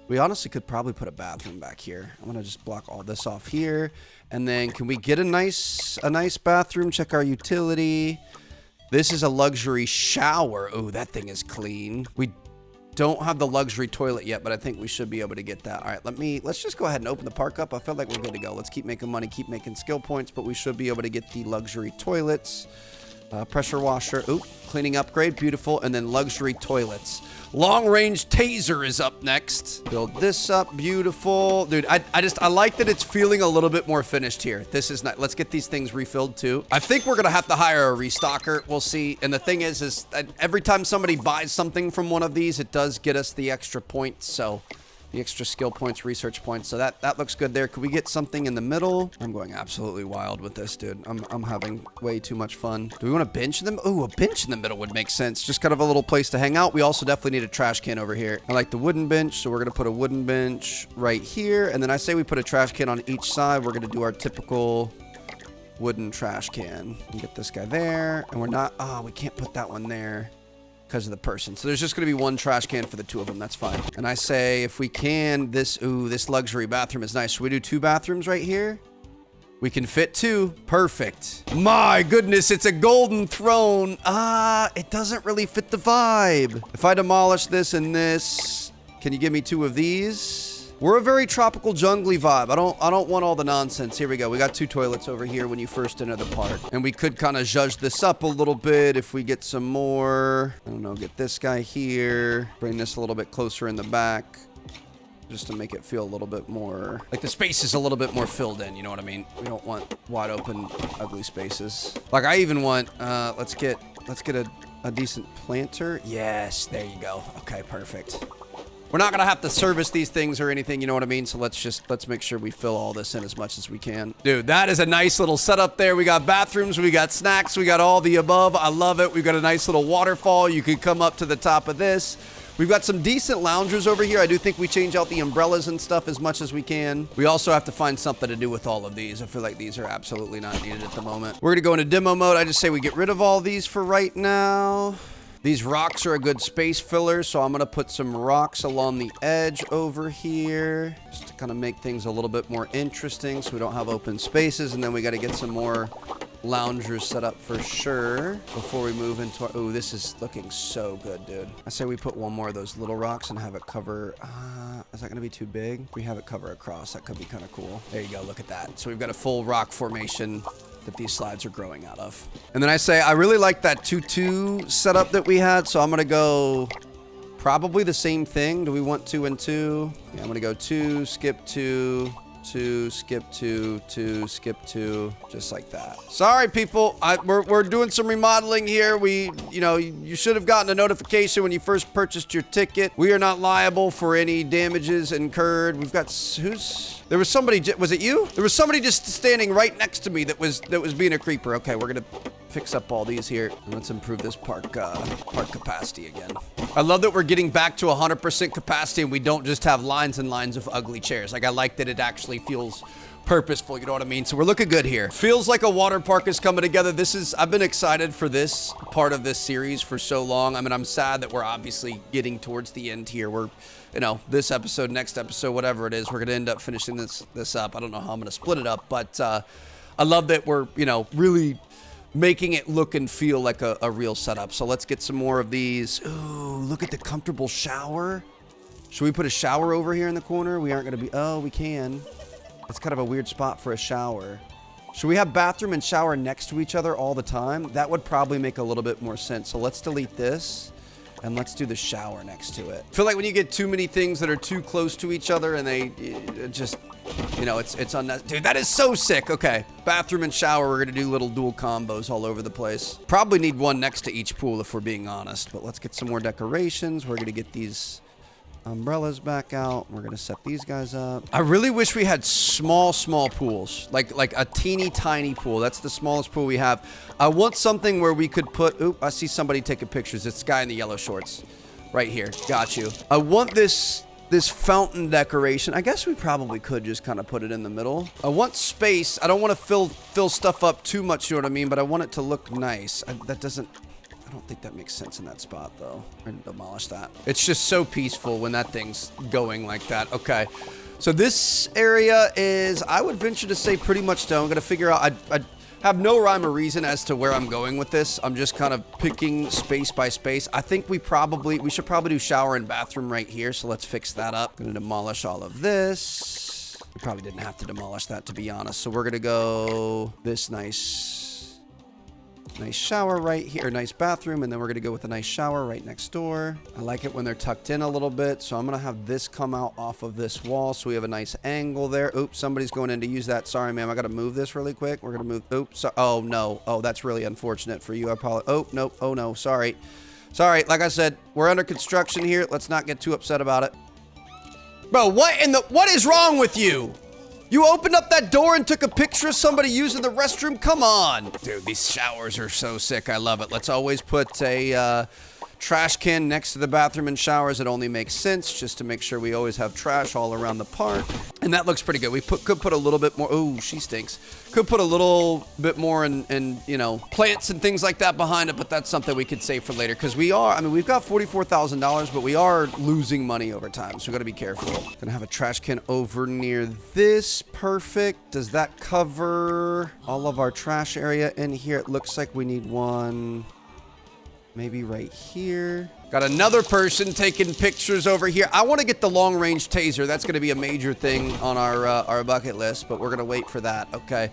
We honestly could probably put a bathroom back here. I'm gonna just block all this off here. And then can we get a nice bathroom? Check our utility. This is a luxury shower. Oh, that thing is clean. We don't have the luxury toilet yet, but I think we should be able to get that. All right, let's just go ahead and open the park up. I feel like we're good to go. Let's keep making money, keep making skill points, but we should be able to get the luxury toilets. Pressure washer. Ooh, cleaning upgrade. Beautiful. And then luxury toilets. Long range taser is up next. Build this up. Beautiful. Dude, I like that it's feeling a little bit more finished here. This is nice. Let's get these things refilled too. I think we're going to have to hire a restocker. We'll see. And the thing is every time somebody buys something from one of these, it does get us the extra points. So the extra skill points, research points. So that looks good there. Could we get something in the middle? I'm going absolutely wild with this, dude. I'm having way too much fun. Do we want a bench in them? Oh, a bench in the middle would make sense. Just kind of a little place to hang out. We also definitely need a trash can over here. I like the wooden bench, so we're gonna put a wooden bench right here. And then I say we put a trash can on each side. We're gonna do our typical wooden trash can. And get this guy there. And we're not, we can't put that one there because of the person. So there's just going to be one trash can for the 2 of them. That's fine. And I say, if we can, this luxury bathroom is nice. Should we do 2 bathrooms right here? We can fit 2. Perfect. My goodness, it's a golden throne. It doesn't really fit the vibe. If I demolish this and this, can you give me 2 of these? We're a very tropical jungly vibe. I don't want all the nonsense. Here we go. We got 2 toilets over here when you first enter the park. And we could kind of zhuzh this up a little bit if we get some more. I don't know, get this guy here. Bring this a little bit closer in the back. just to make it feel a little bit more, like the space is a little bit more filled in, you know what I mean? We don't want wide open, ugly spaces. Like I even want, let's get a decent planter. Yes, there you go. Okay, perfect. We're not gonna have to service these things or anything, you know what I mean? So let's make sure we fill all this in as much as we can. Dude, that is a nice little setup there. We got bathrooms, we got snacks, we got all the above. I love it. We've got a nice little waterfall. You could come up to the top of this. We've got some decent loungers over here. I do think we change out the umbrellas and stuff as much as we can. We also have to find something to do with all of these. I feel like these are absolutely not needed at the moment. We're gonna go into demo mode. I just say we get rid of all these for right now. These rocks are a good space filler, so I'm gonna put some rocks along the edge over here, just to kind of make things a little bit more interesting so we don't have open spaces, and then we gotta get some more loungers set up for sure before we move into our, ooh, this is looking so good, dude. I say we put one more of those little rocks and have it cover, is that gonna be too big? If we have it cover across, that could be kind of cool. There you go, look at that. So we've got a full rock formation that these slides are growing out of. And then I say, I really like that 2-2 setup that we had, so I'm gonna go probably the same thing. Do we want 2 and 2? Yeah, I'm gonna go 2, skip 2, 2, skip 2, 2, skip 2, just like that. Sorry, people. We're doing some remodeling here. You should have gotten a notification when you first purchased your ticket. We are not liable for any damages incurred. We've got there was somebody. Was it you? There was somebody just standing right next to me that was being a creeper. Okay, we're gonna fix up all these here and let's improve this park capacity again. I love that we're getting back to 100% capacity and we don't just have lines and lines of ugly chairs. Like I like that it actually feels purposeful, you know what I mean? So we're looking good here. Feels like a water park is coming together. I've been excited for this part of this series for so long. I mean, I'm sad that we're obviously getting towards the end here. We're, this episode, next episode, whatever it is, we're gonna end up finishing this up. I don't know how I'm gonna split it up, but I love that we're, really making it look and feel like a real setup. So let's get some more of these. Ooh, look at the comfortable shower. Should we put a shower over here in the corner? We aren't gonna be, oh, we can. It's kind of a weird spot for a shower. Should we have bathroom and shower next to each other all the time? That would probably make a little bit more sense. So let's delete this and let's do the shower next to it. I feel like when you get too many things that are too close to each other and they just, it's unnecessary. Dude, that is so sick. Okay, bathroom and shower, we're gonna do little dual combos all over the place. Probably need one next to each pool if we're being honest, but let's get some more decorations. We're gonna get these umbrellas back out. We're gonna set these guys up. I really wish we had small pools, like a teeny tiny pool. That's the smallest pool we have. I want something where we could put, oop, I see somebody taking pictures. It's guy in the yellow shorts right here. Got you. I want this fountain decoration. I guess we probably could just kind of put it in the middle. I want space. I don't want to fill stuff up too much, you know what I mean? But I want it to look nice. I don't think that makes sense in that spot, though. We're gonna demolish that. It's just so peaceful when that thing's going like that. Okay. So this area is, I would venture to say, pretty much done. I'm gonna figure out, I have no rhyme or reason as to where I'm going with this. I'm just kind of picking space by space. I think we should probably do shower and bathroom right here. So let's fix that up. Gonna demolish all of this. We probably didn't have to demolish that, to be honest. So we're gonna go this nice shower right here, nice bathroom, and then we're gonna go with a nice shower right next door. I like it when they're tucked in a little bit, so I'm gonna have this come out off of this wall so we have a nice angle there. Oops, somebody's going in to use that. Sorry, ma'am, I gotta move this really quick. We're gonna move, oops, oh no, oh, that's really unfortunate for you. I apologize. Oh, no, oh no, sorry. Sorry, like I said, we're under construction here. Let's not get too upset about it. Bro, what is wrong with you? You opened up that door and took a picture of somebody using the restroom? Come on. Dude, these showers are so sick. I love it. Let's always put a trash can next to the bathroom and showers. It only makes sense just to make sure we always have trash all around the park. And that looks pretty good. We could put a little bit more. Oh, she stinks. Could put a little bit more in plants and things like that behind it, but that's something we could save for later because we've got $44,000, but we are losing money over time, so we got to be careful. Gonna have a trash can over near this. Perfect. Does that cover all of our trash area in here? It looks like we need one maybe right here. Got another person taking pictures over here. I want to get the long-range taser. That's going to be a major thing on our bucket list, but we're going to wait for that. Okay.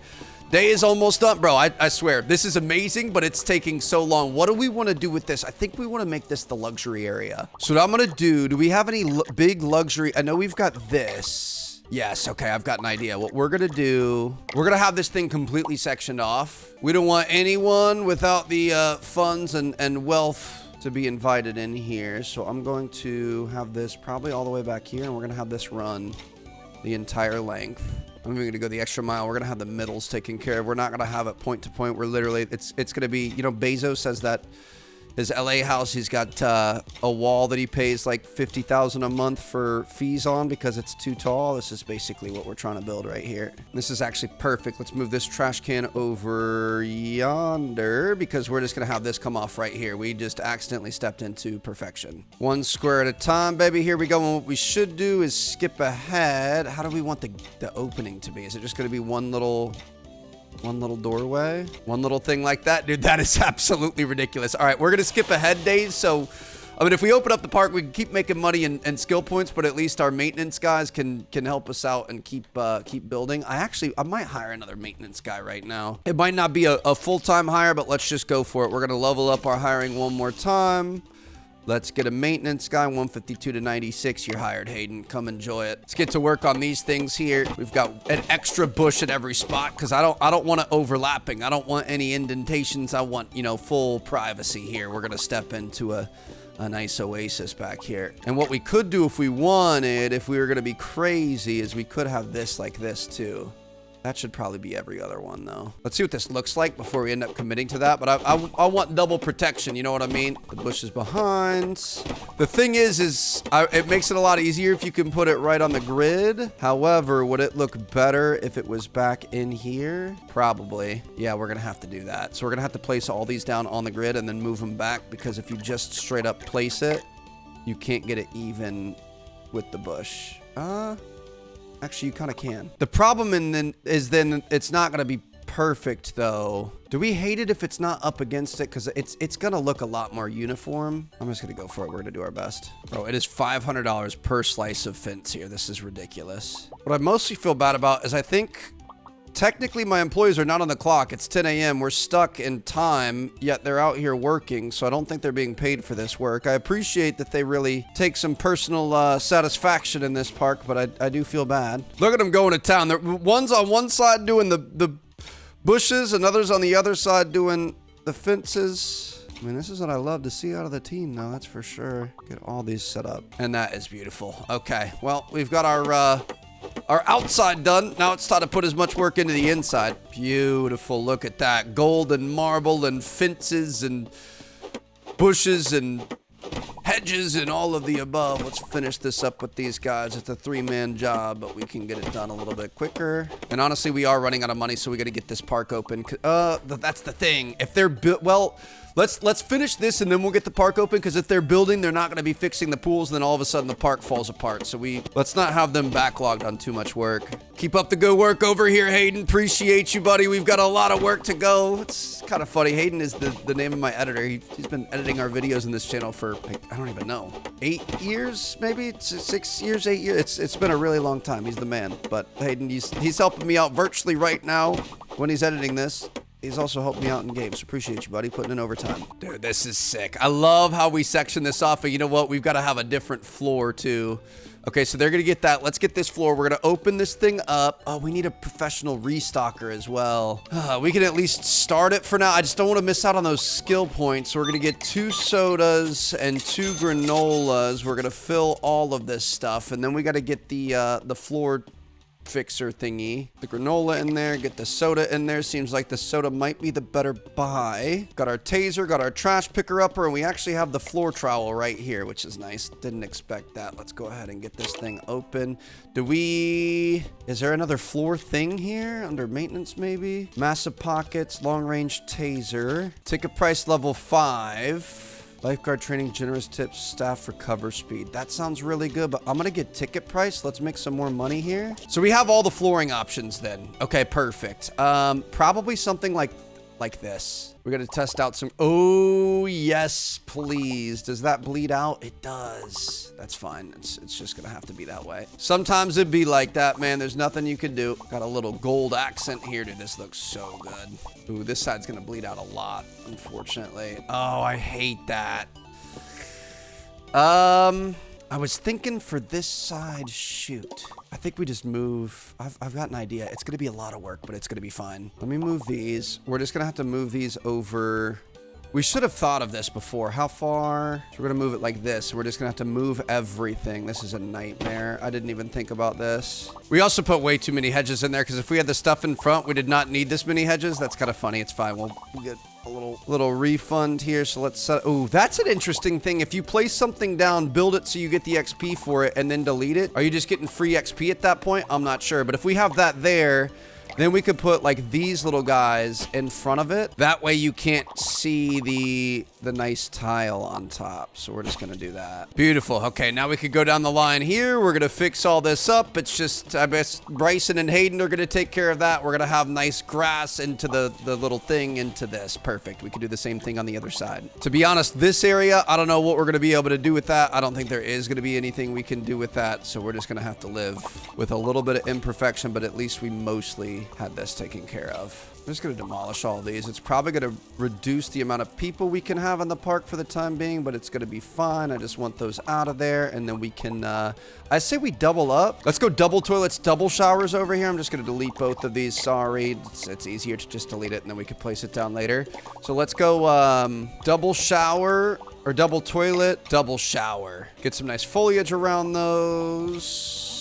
Day is almost done. Bro, I swear, this is amazing, but it's taking so long. What do we want to do with this? I think we want to make this the luxury area. So what I'm going to do we have any big luxury? I know we've got this. Yes, okay, I've got an idea. What we're gonna do, we're gonna have this thing completely sectioned off. We don't want anyone without the funds and wealth to be invited in here. So I'm going to have this probably all the way back here, and we're gonna have this run the entire length. I'm even gonna go the extra mile. We're gonna have the middles taken care of. We're not gonna have it point to point. We're literally, it's gonna be, you know, Bezos says that his LA house, he's got a wall that he pays like $50,000 a month for fees on because it's too tall. This is basically what we're trying to build right here. This is actually perfect. Let's move this trash can over yonder because we're just gonna have this come off right here. We just accidentally stepped into perfection. One square at a time, baby. Here we go. And what we should do is skip ahead. How do we want the opening to be? Is it just gonna be one little doorway, one little thing like that? Dude, that is absolutely ridiculous. All right, we're gonna skip ahead days. So I mean, if we open up the park, we can keep making money and skill points, but at least our maintenance guys can help us out and keep building. I might hire another maintenance guy right now. It might not be a full-time hire, but let's just go for it. We're gonna level up our hiring one more time. Let's get a maintenance guy, 152 to 96. You're hired, Hayden. Come enjoy it. Let's get to work on these things here. We've got an extra bush at every spot because I don't want it overlapping. I don't want any indentations. I want, you know, full privacy here. We're gonna step into a nice oasis back here. And what we could do if we wanted, if we were gonna be crazy, is we could have this like this too. That should probably be every other one, though. Let's see what this looks like before we end up committing to that. But I want double protection. You know what I mean? The bush is behind. The thing is it makes it a lot easier if you can put it right on the grid. However, would it look better if it was back in here? Probably. Yeah, we're going to have to do that. So we're going to have to place all these down on the grid and then move them back, because if you just straight up place it, you can't get it even with the bush. Actually, you kind of can. The problem is it's not going to be perfect, though. Do we hate it if it's not up against it? Because it's going to look a lot more uniform. I'm just going to go for it. We're going to do our best. Bro, it is $500 per slice of fence here. This is ridiculous. What I mostly feel bad about is I think technically my employees are not on the clock. It's 10 a.m. We're stuck in time, yet they're out here working, so I don't think they're being paid for this work. I appreciate that they really take some personal satisfaction in this park, but I do feel bad. Look at them going to town. One's on one side doing the bushes, and others on the other side doing the fences. I mean, this is what I love to see out of the team, though, that's for sure. Get all these set up. And that is beautiful. Okay, well, we've got our outside done. Now it's time to put as much work into the inside. Beautiful. Look at that. Gold and marble and fences and bushes and hedges and all of the above. Let's finish this up with these guys. It's a 3-man job, but we can get it done a little bit quicker. And honestly, we are running out of money, so we got to get this park open. That's the thing. If they're built, well, let's finish this and then we'll get the park open, because if they're building, they're not going to be fixing the pools, and then all of a sudden the park falls apart. So let's not have them backlogged on too much work. Keep up the good work over here, Hayden. Appreciate you, buddy. We've got a lot of work to go. It's kind of funny. Hayden is the name of my editor. He's been editing our videos in this channel for, I don't even know, 8 years, maybe 6 years, 8 years. It's been a really long time. He's the man. But Hayden, he's helping me out virtually right now when he's editing this. He's also helped me out in games. Appreciate you, buddy, putting in overtime. Dude, this is sick. I love how we section this off, but you know what? We've got to have a different floor, too. Okay, so they're going to get that. Let's get this floor. We're going to open this thing up. Oh, we need a professional restocker as well. We can at least start it for now. I just don't want to miss out on those skill points. So we're going to get 2 sodas and 2 granolas. We're going to fill all of this stuff, and then we got to get the floor fixer thingy. The granola in there, get the soda in there. Seems like the soda might be the better buy. Got our taser, got our trash picker upper, and we actually have the floor trowel right here, which is nice. Didn't expect that. Let's go ahead and get this thing open. Is there another floor thing here under maintenance maybe? Massive pockets, long range taser, ticket price level 5. Lifeguard training, generous tips, staff recover speed. That sounds really good, but I'm gonna get ticket price. Let's make some more money here. So we have all the flooring options then. Okay, perfect. Probably something like like this. We're gonna test out some, oh yes, please. Does that bleed out? It does. That's fine. It's just gonna have to be that way. Sometimes it'd be like that, man. There's nothing you can do. Got a little gold accent here, dude. This looks so good. Ooh, this side's gonna bleed out a lot, unfortunately. Oh, I hate that. I was thinking for this side, shoot. I think we just move. I've got an idea. It's going to be a lot of work, but it's going to be fine. Let me move these. We're just going to have to move these over. We should have thought of this before. How far? So we're going to move it like this. We're just going to have to move everything. This is a nightmare. I didn't even think about this. We also put way too many hedges in there because if we had the stuff in front, we did not need this many hedges. That's kind of funny. It's fine. We'll get a little refund here. So let's set. Oh, that's an interesting thing. If you place something down, build it so you get the XP for it and then delete it. Are you just getting free XP at that point? I'm not sure. But if we have that there, then we could put like these little guys in front of it. That way you can't see the nice tile on top. So we're just gonna do that. Beautiful. Okay, now we could go down the line here. We're gonna fix all this up. It's just, I guess Bryson and Hayden are gonna take care of that. We're gonna have nice grass into the little thing into this. Perfect. We could do the same thing on the other side. To be honest, this area, I don't know what we're gonna be able to do with that. I don't think there is gonna be anything we can do with that. So we're just gonna have to live with a little bit of imperfection, but at least we mostly had this taken care of. I'm just going to demolish all these. It's probably going to reduce the amount of people we can have in the park for the time being, but it's going to be fine. I just want those out of there, and then we can, I say we double up. Let's go double toilets, double showers over here. I'm just going to delete both of these. Sorry. It's easier to just delete it, and then we can place it down later. So let's go double shower, or double toilet, double shower. Get some nice foliage around those.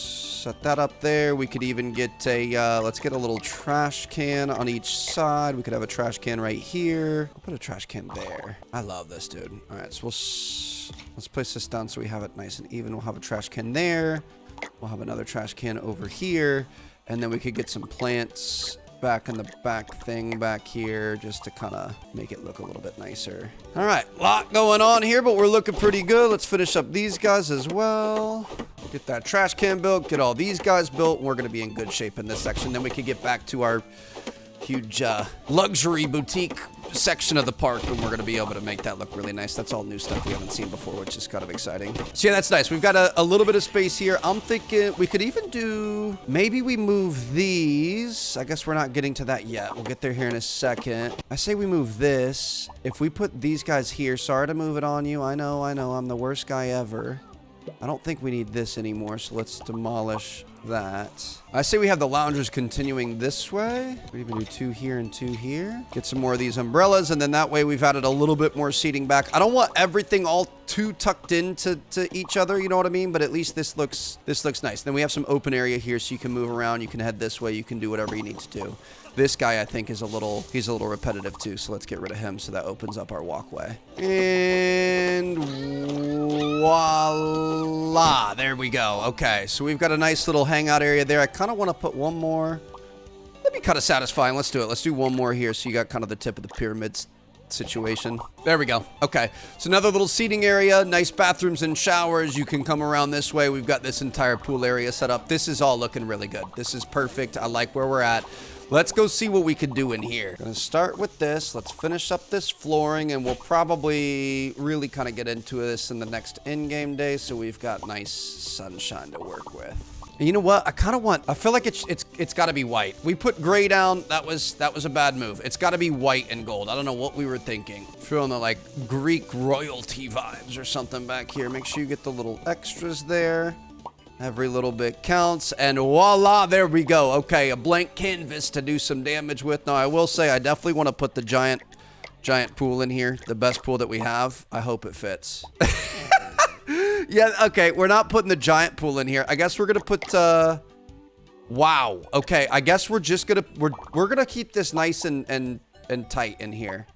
Set that up there. We could even get a, let's get a little trash can on each side. We could have a trash can right here. I'll put a trash can there. I love this, dude. All right, so let's place this down so we have it nice and even. We'll have a trash can there. We'll have another trash can over here. And then we could get some plants back in the back thing back here just to kind of make it look a little bit nicer. All right, lot going on here, but we're looking pretty good. Let's finish up these guys as well. Get that trash can built, get all these guys built, and we're going to be in good shape in this section. Then we can get back to our huge luxury boutique section of the park, and we're going to be able to make that look really nice. That's all new stuff we haven't seen before, which is kind of exciting. So yeah, that's nice. We've got a little bit of space here. I'm thinking we could even do, maybe we move these. I guess we're not getting to that yet. We'll get there here in a second. I say we move this. If we put these guys here, sorry to move it on you. I know, I'm the worst guy ever. I don't think we need this anymore, so let's demolish that. I say we have the loungers continuing this way. We even do 2 here and 2 here. Get some more of these umbrellas, and then that way we've added a little bit more seating back. I don't want everything all too tucked into each other, you know what I mean? But at least this looks nice. Then we have some open area here so you can move around. You can head this way. You can do whatever you need to do. This guy, I think, he's a little repetitive too, so let's get rid of him so that opens up our walkway. And voila, there we go. Okay, so we've got a nice little hangout area there. I kind of want to put one more. That'd be kind of satisfying. Let's do it. Let's do one more here so you got kind of the tip of the pyramid situation. There we go. Okay, so another little seating area, nice bathrooms and showers. You can come around this way. We've got this entire pool area set up. This is all looking really good. This is perfect. I like where we're at. Let's go see what we can do in here. Gonna start with this. Let's finish up this flooring, and we'll probably really kind of get into this in the next in-game day, so we've got nice sunshine to work with. And you know what? I feel like it's got to be white. We put gray down. That was a bad move. It's got to be white and gold. I don't know what we were thinking. Feeling the like Greek royalty vibes or something back here. Make sure you get the little extras there. Every little bit counts, and voila, there we go. Okay, a blank canvas to do some damage with. Now, I will say I definitely want to put the giant pool in here, the best pool that we have. I hope it fits. Yeah, okay, we're not putting the giant pool in here. I guess we're gonna put wow. Okay, I guess we're just gonna we're gonna keep this nice and tight in here.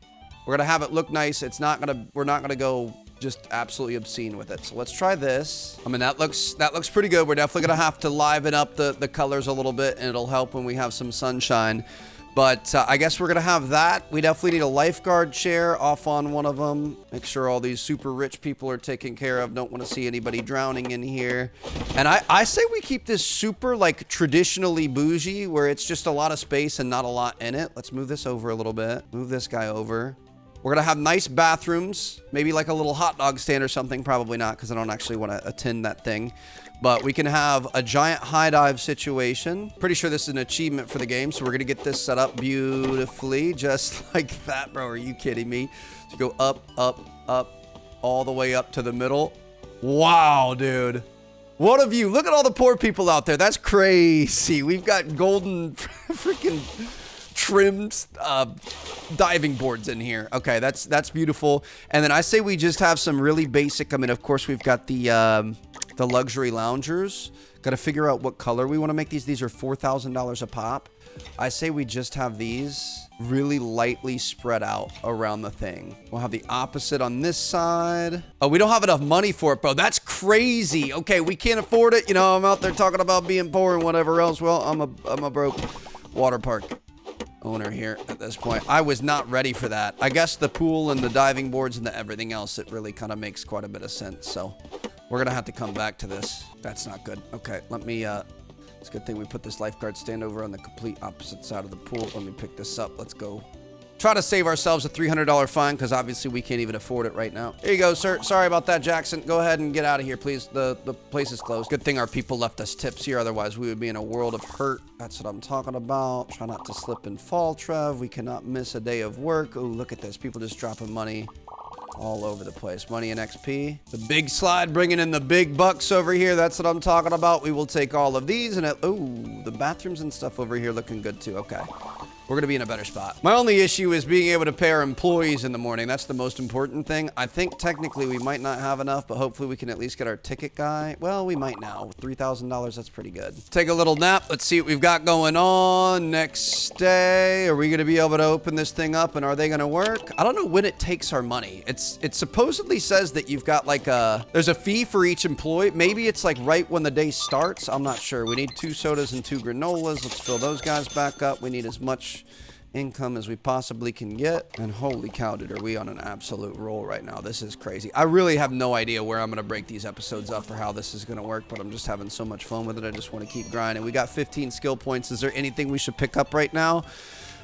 We're gonna have it look nice. We're not gonna go just absolutely obscene with it. So let's try this. I mean, that looks pretty good. We're definitely gonna have to liven up the colors a little bit, and it'll help when we have some sunshine. But I guess we're going to have that. We definitely need a lifeguard chair off on one of them. Make sure all these super rich people are taken care of. Don't want to see anybody drowning in here. And I say we keep this super, like, traditionally bougie, where it's just a lot of space and not a lot in it. Let's move this over a little bit. Move this guy over. We're going to have nice bathrooms. Maybe like a little hot dog stand or something. Probably not, because I don't actually want to attend that thing. But we can have a giant high dive situation. Pretty sure this is an achievement for the game, so we're gonna get this set up beautifully, just like that, bro. Are you kidding me? So go up, up, up, all the way up to the middle. Wow, dude. What a view. Look at all the poor people out there. That's crazy. We've got golden freaking trimmed diving boards in here. Okay, that's beautiful. And then I say we just have some really basic, I mean, of course, we've got the luxury loungers. Got to figure out what color we want to make these. These are $4,000 a pop. I say we just have these really lightly spread out around the thing. We'll have the opposite on this side. Oh, we don't have enough money for it, bro. That's crazy. Okay, we can't afford it. You know, I'm out there talking about being poor and whatever else. Well, I'm a broke water park owner here at this point. I was not ready for that. I guess the pool and the diving boards and the everything else, it really kind of makes quite a bit of sense. So we're going to have to come back to this. That's not good. Okay, let me, it's a good thing we put this lifeguard stand over on the complete opposite side of the pool. Let me pick this up. Let's go. Try to save ourselves a $300 fine, because obviously we can't even afford it right now. Here you go, sir. Sorry about that, Jackson. Go ahead and get out of here, please. The place is closed. Good thing our people left us tips here. Otherwise, we would be in a world of hurt. That's what I'm talking about. Try not to slip and fall, Trev. We cannot miss a day of work. Oh, look at this. People just dropping money all over the place. Money and XP. The big slide bringing in the big bucks over here. That's what I'm talking about. We will take all of these. And oh, the bathrooms and stuff over here looking good too. Okay. We're going to be in a better spot. My only issue is being able to pay our employees in the morning. That's the most important thing. I think technically we might not have enough, but hopefully we can at least get our ticket guy. Well, we might now. $3,000, that's pretty good. Take a little nap. Let's see what we've got going on. Next day, are we going to be able to open this thing up, and are they going to work? I don't know when it takes our money. It supposedly says that you've got like there's a fee for each employee. Maybe it's like right when the day starts. I'm not sure. We need 2 sodas and 2 granolas. Let's fill those guys back up. We need as much income as we possibly can get. And holy cow, dude, are we on an absolute roll right now. This is crazy. I really have no idea where I'm going to break these episodes up or how this is going to work, but I'm just having so much fun with it. I just want to keep grinding. We got 15 skill points. Is there anything we should pick up right now?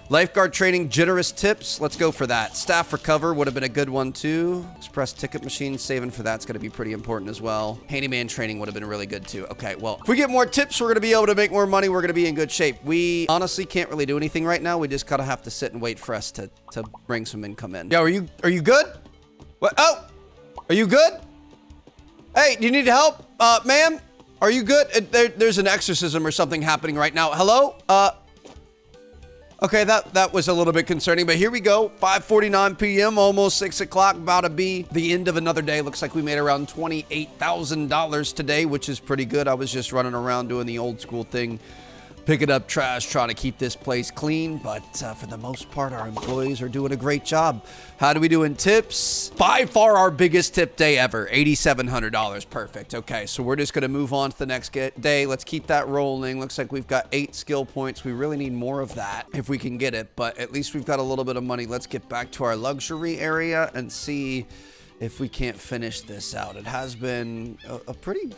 Lifeguard training, generous tips. Let's go for that. Staff recover would have been a good one too. Express ticket machine, saving for that's going to be pretty important as well. Handyman training would have been really good too. Okay, well, if we get more tips, we're going to be able to make more money. We're going to be in good shape. We honestly can't really do anything right now. We just got to have to sit and wait for us to bring some income in. Yo, are you good? What? Oh, are you good? Hey, do you need help? Ma'am, are you good? There's an exorcism or something happening right now. Hello? Okay, that was a little bit concerning, but here we go. 5:49 p.m., almost 6 o'clock, about to be the end of another day. Looks like we made around $28,000 today, which is pretty good. I was just running around doing the old school thing, picking up trash, trying to keep this place clean. But for the most part, our employees are doing a great job. How do we do in tips? By far our biggest tip day ever, $8,700. Perfect. Okay, so we're just going to move on to the next day. Let's keep that rolling. Looks like we've got 8 skill points. We really need more of that if we can get it, but at least we've got a little bit of money. Let's get back to our luxury area and see if we can't finish this out. It has been a pretty,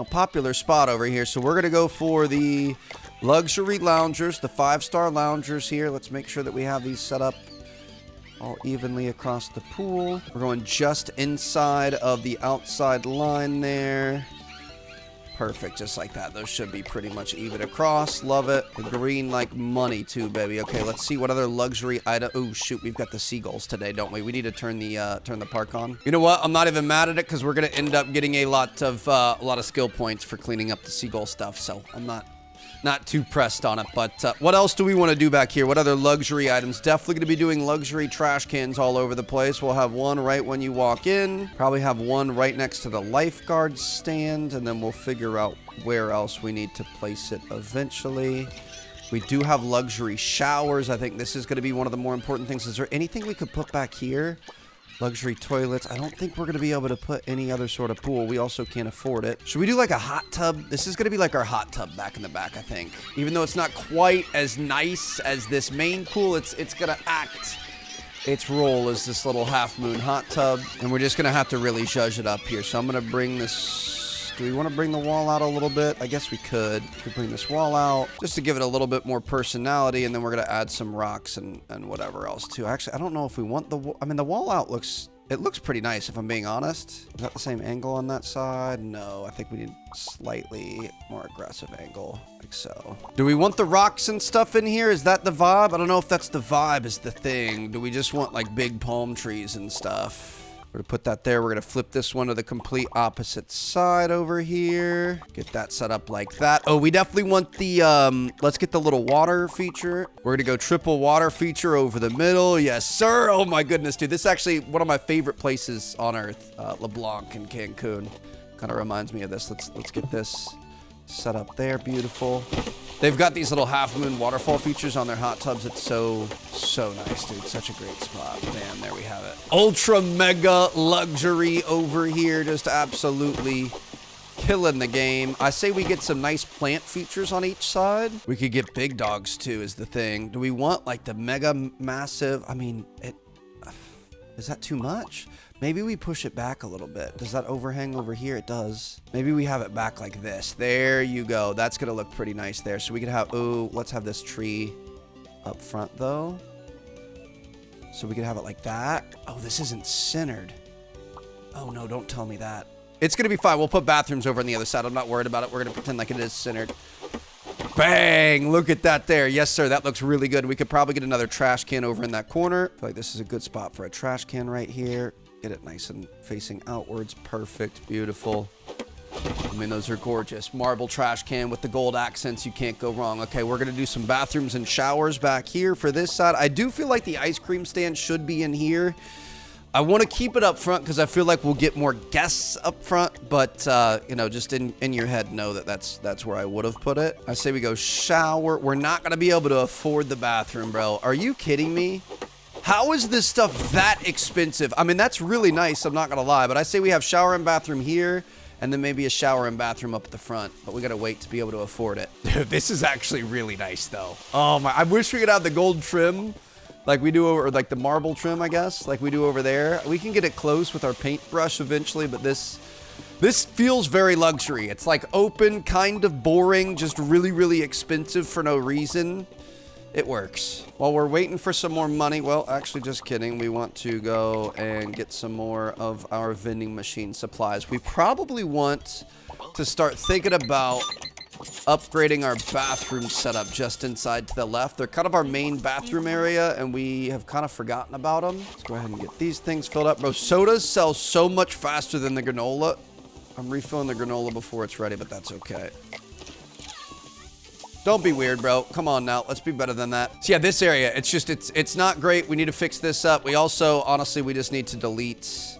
popular spot over here. So we're going to go for the luxury loungers, the 5-star loungers here. Let's make sure that we have these set up all evenly across the pool. We're going just inside of the outside line there. Perfect, just like that. Those should be pretty much even across. Love it. The green like money too, baby. Okay, let's see what other luxury item. Oh shoot, we've got the seagulls today, don't we? We need to turn the park on. You know what? I'm not even mad at it, because we're gonna end up getting a lot of skill points for cleaning up the seagull stuff. So I'm not too pressed on it. But what else do we want to do back here? What other luxury items? Definitely going to be doing luxury trash cans all over the place. We'll have one right when you walk in. Probably have one right next to the lifeguard stand. And then we'll figure out where else we need to place it eventually. We do have luxury showers. I think this is going to be one of the more important things. Is there anything we could put back here Luxury toilets. I don't think we're going to be able to put any other sort of pool. We also can't afford it. Should we do like a hot tub? This is going to be like our hot tub back in the back, I think. Even though it's not quite as nice as this main pool, it's going to act its role as this little half moon hot tub. And we're just going to have to really zhuzh it up here. So I'm going to bring this... Do we want to bring the wall out a little bit? I guess we could. We could bring this wall out just to give it a little bit more personality, and then we're going to add some rocks and whatever else too. Actually, I don't know if we want the wall. I mean, the wall out looks pretty nice if I'm being honest. Is that the same angle on that side? No, I think we need a slightly more aggressive angle, like so. Do we want the rocks and stuff in here? Is that the vibe? I don't know if that's the vibe is the thing. Do we just want like big palm trees and stuff? We're gonna put that there. We're gonna flip this one to the complete opposite side over here. Get that set up like that. Oh, we definitely want the, let's get the little water feature. We're gonna go triple water feature over the middle. Yes, sir. Oh my goodness, dude. This is actually one of my favorite places on earth, LeBlanc in Cancun. Kind of reminds me of this. Let's get this set up there. Beautiful. They've got these little half moon waterfall features on their hot tubs. It's so nice, dude. Such a great spot. Bam, there we have it. Ultra mega luxury over here. Just absolutely killing the game. I say we get some nice plant features on each side. We could get big dogs too is the thing. Do we want like the mega massive? I mean, is that too much? Maybe we push it back a little bit. Does that overhang over here? It does. Maybe we have it back like this. There you go. That's going to look pretty nice there. So we could have, oh, let's have this tree up front though. So we could have it like that. Oh, this isn't centered. Oh no, don't tell me that. It's going to be fine. We'll put bathrooms over on the other side. I'm not worried about it. We're going to pretend like it is centered. Bang! Look at that there. Yes, sir. That looks really good. We could probably get another trash can over in that corner. I feel like this is a good spot for a trash can right here. Get it nice and facing outwards. Perfect. Beautiful. I mean, those are gorgeous. Marble trash can with the gold accents. You can't go wrong. Okay, we're going to do some bathrooms and showers back here for this side. I do feel like the ice cream stand should be in here. I want to keep it up front because I feel like we'll get more guests up front. But, you know, just in your head, know that that's where I would have put it. I say we go shower. We're not going to be able to afford the bathroom, bro. Are you kidding me? How is this stuff that expensive? I mean, that's really nice. I'm not going to lie. But I say we have shower and bathroom here. And then maybe a shower and bathroom up at the front. But we got to wait to be able to afford it. Dude, this is actually really nice, though. Oh, my. I wish we could have the gold trim. Like we do over, or like the marble trim, I guess. Like we do over there. We can get it close with our paintbrush eventually. But this feels very luxury. It's like open, kind of boring. Just really, really expensive for no reason. It works. While we're waiting for some more money, well, actually, just kidding. We want to go and get some more of our vending machine supplies. We probably want to start thinking about upgrading our bathroom setup just inside to the left. They're kind of our main bathroom area, and we have kind of forgotten about them. Let's go ahead and get these things filled up. Bro, sodas sell so much faster than the granola. I'm refilling the granola before it's ready, but that's okay. Don't be weird, bro. Come on now. Let's be better than that. So yeah, this area, it's not great. We need to fix this up. We also, honestly, we just need to delete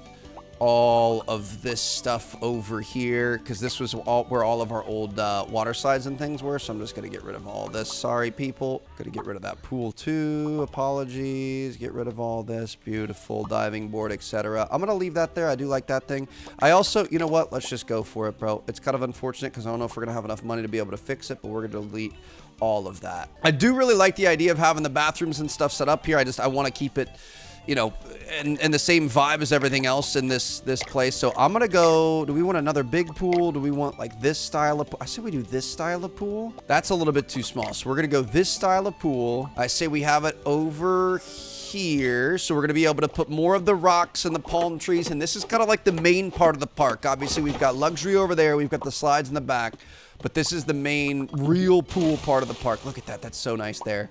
all of this stuff over here because this was where all of our old water slides and things were. So I'm just going to get rid of all this. Sorry, people. Going to get rid of that pool too. Apologies. Get rid of all this. Beautiful diving board, etc. I'm going to leave that there. I do like that thing. I also, you know what? Let's just go for it, bro. It's kind of unfortunate because I don't know if we're going to have enough money to be able to fix it, but we're going to delete all of that. I do really like the idea of having the bathrooms and stuff set up here. I want to keep it, you know, and the same vibe as everything else in this place. So I'm gonna go. Do we want another big pool? Do we want like this style of pool? I say we do this style of pool. That's a little bit too small. So we're gonna go this style of pool. I say we have it over here. So we're gonna be able to put more of the rocks and the palm trees. And this is kind of like the main part of the park. Obviously, we've got luxury over there. We've got the slides in the back. But this is the main real pool part of the park. Look at that. That's so nice there.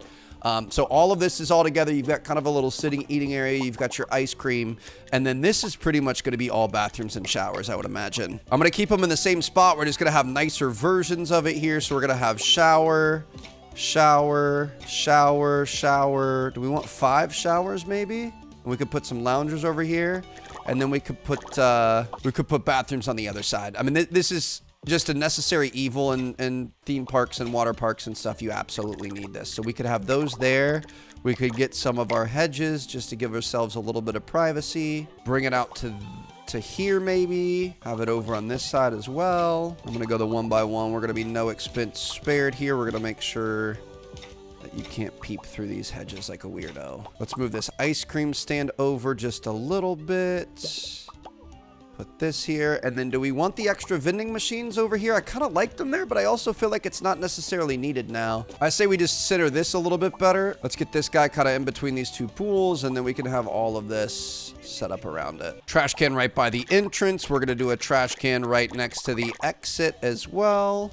So all of this is all together. You've got kind of a little sitting, eating area. You've got your ice cream. And then this is pretty much going to be all bathrooms and showers, I would imagine. I'm going to keep them in the same spot. We're just going to have nicer versions of it here. So we're going to have shower, shower, shower, shower. Do we want 5 showers maybe? And we could put some loungers over here. And then we could put bathrooms on the other side. I mean, this is just a necessary evil in theme parks and water parks and stuff. You absolutely need this. So we could have those there. We could get some of our hedges just to give ourselves a little bit of privacy. Bring it out to here maybe. Have it over on this side as well. I'm gonna go the one by one. We're gonna be no expense spared here. We're gonna make sure that you can't peep through these hedges like a weirdo. Let's move this ice cream stand over just a little bit. Put this here, and then do we want the extra vending machines over here? I kind of like them there, but I also feel like it's not necessarily needed now. I say we just center this a little bit better. Let's get this guy kind of in between these two pools, and then we can have all of this set up around it. Trash can right by the entrance. We're gonna do a trash can right next to the exit as well.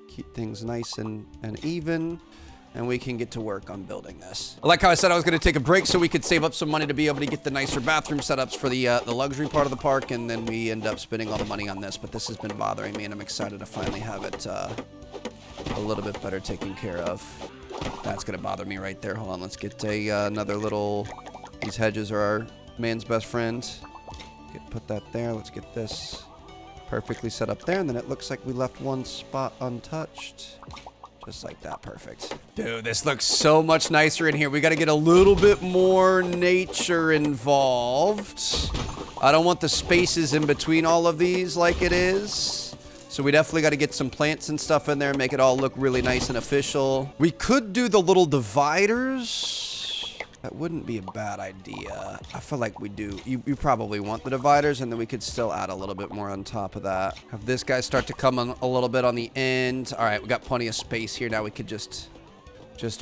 Keep things nice and even. And we can get to work on building this. I like how I said I was going to take a break so we could save up some money to be able to get the nicer bathroom setups for the luxury part of the park, and then we end up spending all the money on this. But this has been bothering me, and I'm excited to finally have it a little bit better taken care of. That's going to bother me right there. Hold on, let's get another little... These hedges are our man's best friend. Put that there. Let's get this perfectly set up there, and then it looks like we left one spot untouched. Just like that. Perfect. Dude, this looks so much nicer in here. We got to get a little bit more nature involved. I don't want the spaces in between all of these like it is. So we definitely got to get some plants and stuff in there and make it all look really nice and official. We could do the little dividers. That wouldn't be a bad idea. I feel like we do. You probably want the dividers, and then we could still add a little bit more on top of that. Have this guy start to come on a little bit on the end. All right, we got plenty of space here. Now we could just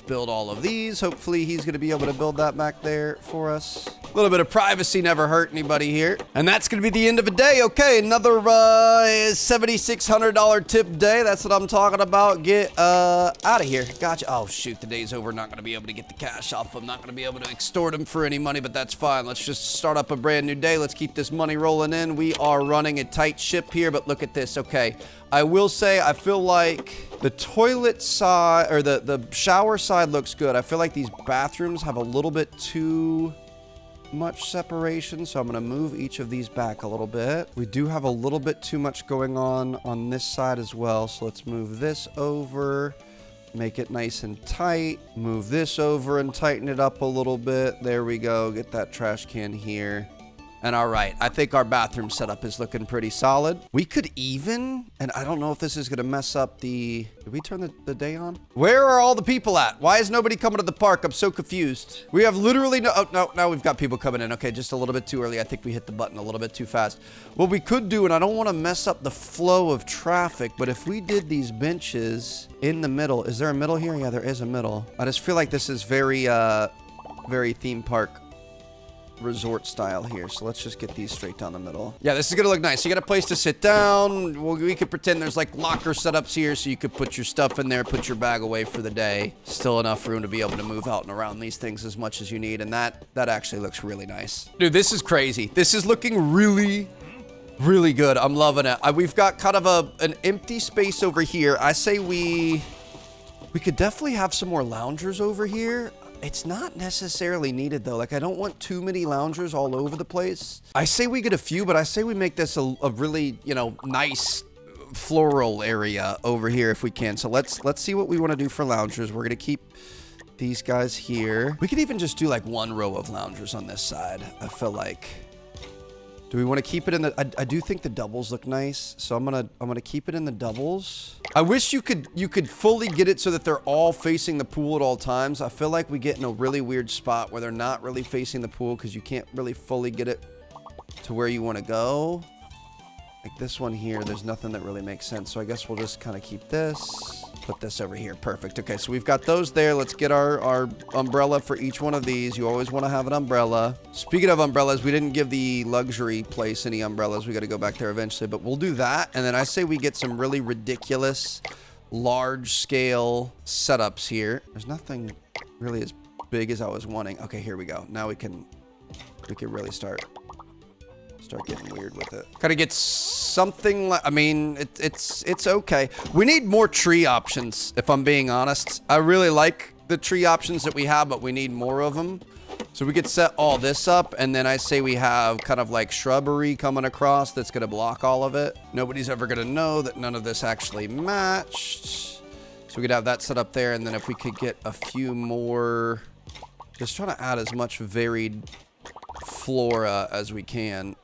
build all of these. Hopefully he's going to be able to build that back there for us. A little bit of privacy never hurt anybody here. And that's going to be the end of a day. Okay, another $7,600 tip day. That's what I'm talking about. Get out of here. Gotcha. Oh, shoot. The day's over. Not going to be able to get the cash off him. Not going to be able to extort him for any money, but that's fine. Let's just start up a brand new day. Let's keep this money rolling in. We are running a tight ship here, but look at this. Okay. I will say I feel like the toilet side or the shower side looks good. I feel like these bathrooms have a little bit too much separation, so I'm going to move each of these back a little bit. We do have a little bit too much going on this side as well, so let's move this over, make it nice and tight, move this over and tighten it up a little bit. There we go. Get that trash can here. And all right, I think our bathroom setup is looking pretty solid. We could even, and I don't know if this is going to mess up the... Did we turn the day on? Where are all the people at? Why is nobody coming to the park? I'm so confused. We have literally no... Oh, no, now we've got people coming in. Okay, just a little bit too early. I think we hit the button a little bit too fast. What we could do, and I don't want to mess up the flow of traffic, but if we did these benches in the middle... Is there a middle here? Yeah, there is a middle. I just feel like this is very theme park resort style here, so let's just get these straight down the middle. Yeah, this is gonna look nice. You got a place to sit down. We could pretend there's like locker setups here, so you could put your stuff in there, put your bag away for the day. Still enough room to be able to move out and around these things as much as you need, and that actually looks really nice. Dude, this is crazy. This is looking really good. I'm loving it. We've got kind of an empty space over here. I say we could definitely have some more loungers over here. It's not necessarily needed, though. Like, I don't want too many loungers all over the place. I say we get a few, but I say we make this a really, nice floral area over here if we can. So let's see what we want to do for loungers. We're going to keep these guys here. We could even just do, like, one row of loungers on this side, I feel like. Do we want to keep it in the... I do think the doubles look nice, so I'm gonna keep it in the doubles. I wish you could fully get it so that they're all facing the pool at all times. I feel like we get in a really weird spot where they're not really facing the pool because you can't really fully get it to where you want to go. Like this one here, there's nothing that really makes sense, so I guess we'll just kind of keep this. Put this over here. Perfect. Okay, so we've got those there. Let's get our umbrella for each one of these. You always want to have an umbrella. Speaking of umbrellas, we didn't give the luxury place any umbrellas. We got to go back there eventually, but we'll do that. And then I say we get some really ridiculous, large-scale setups here. There's nothing really as big as I was wanting. Okay, here we go. Now we can really start getting weird with it. Gotta get something like, I mean, it's okay. We need more tree options, if I'm being honest. I really like the tree options that we have, but we need more of them. So we could set all this up, and then I say we have kind of like shrubbery coming across that's going to block all of it. Nobody's ever going to know that none of this actually matched. So we could have that set up there, and then if we could get a few more, just trying to add as much varied flora as we can.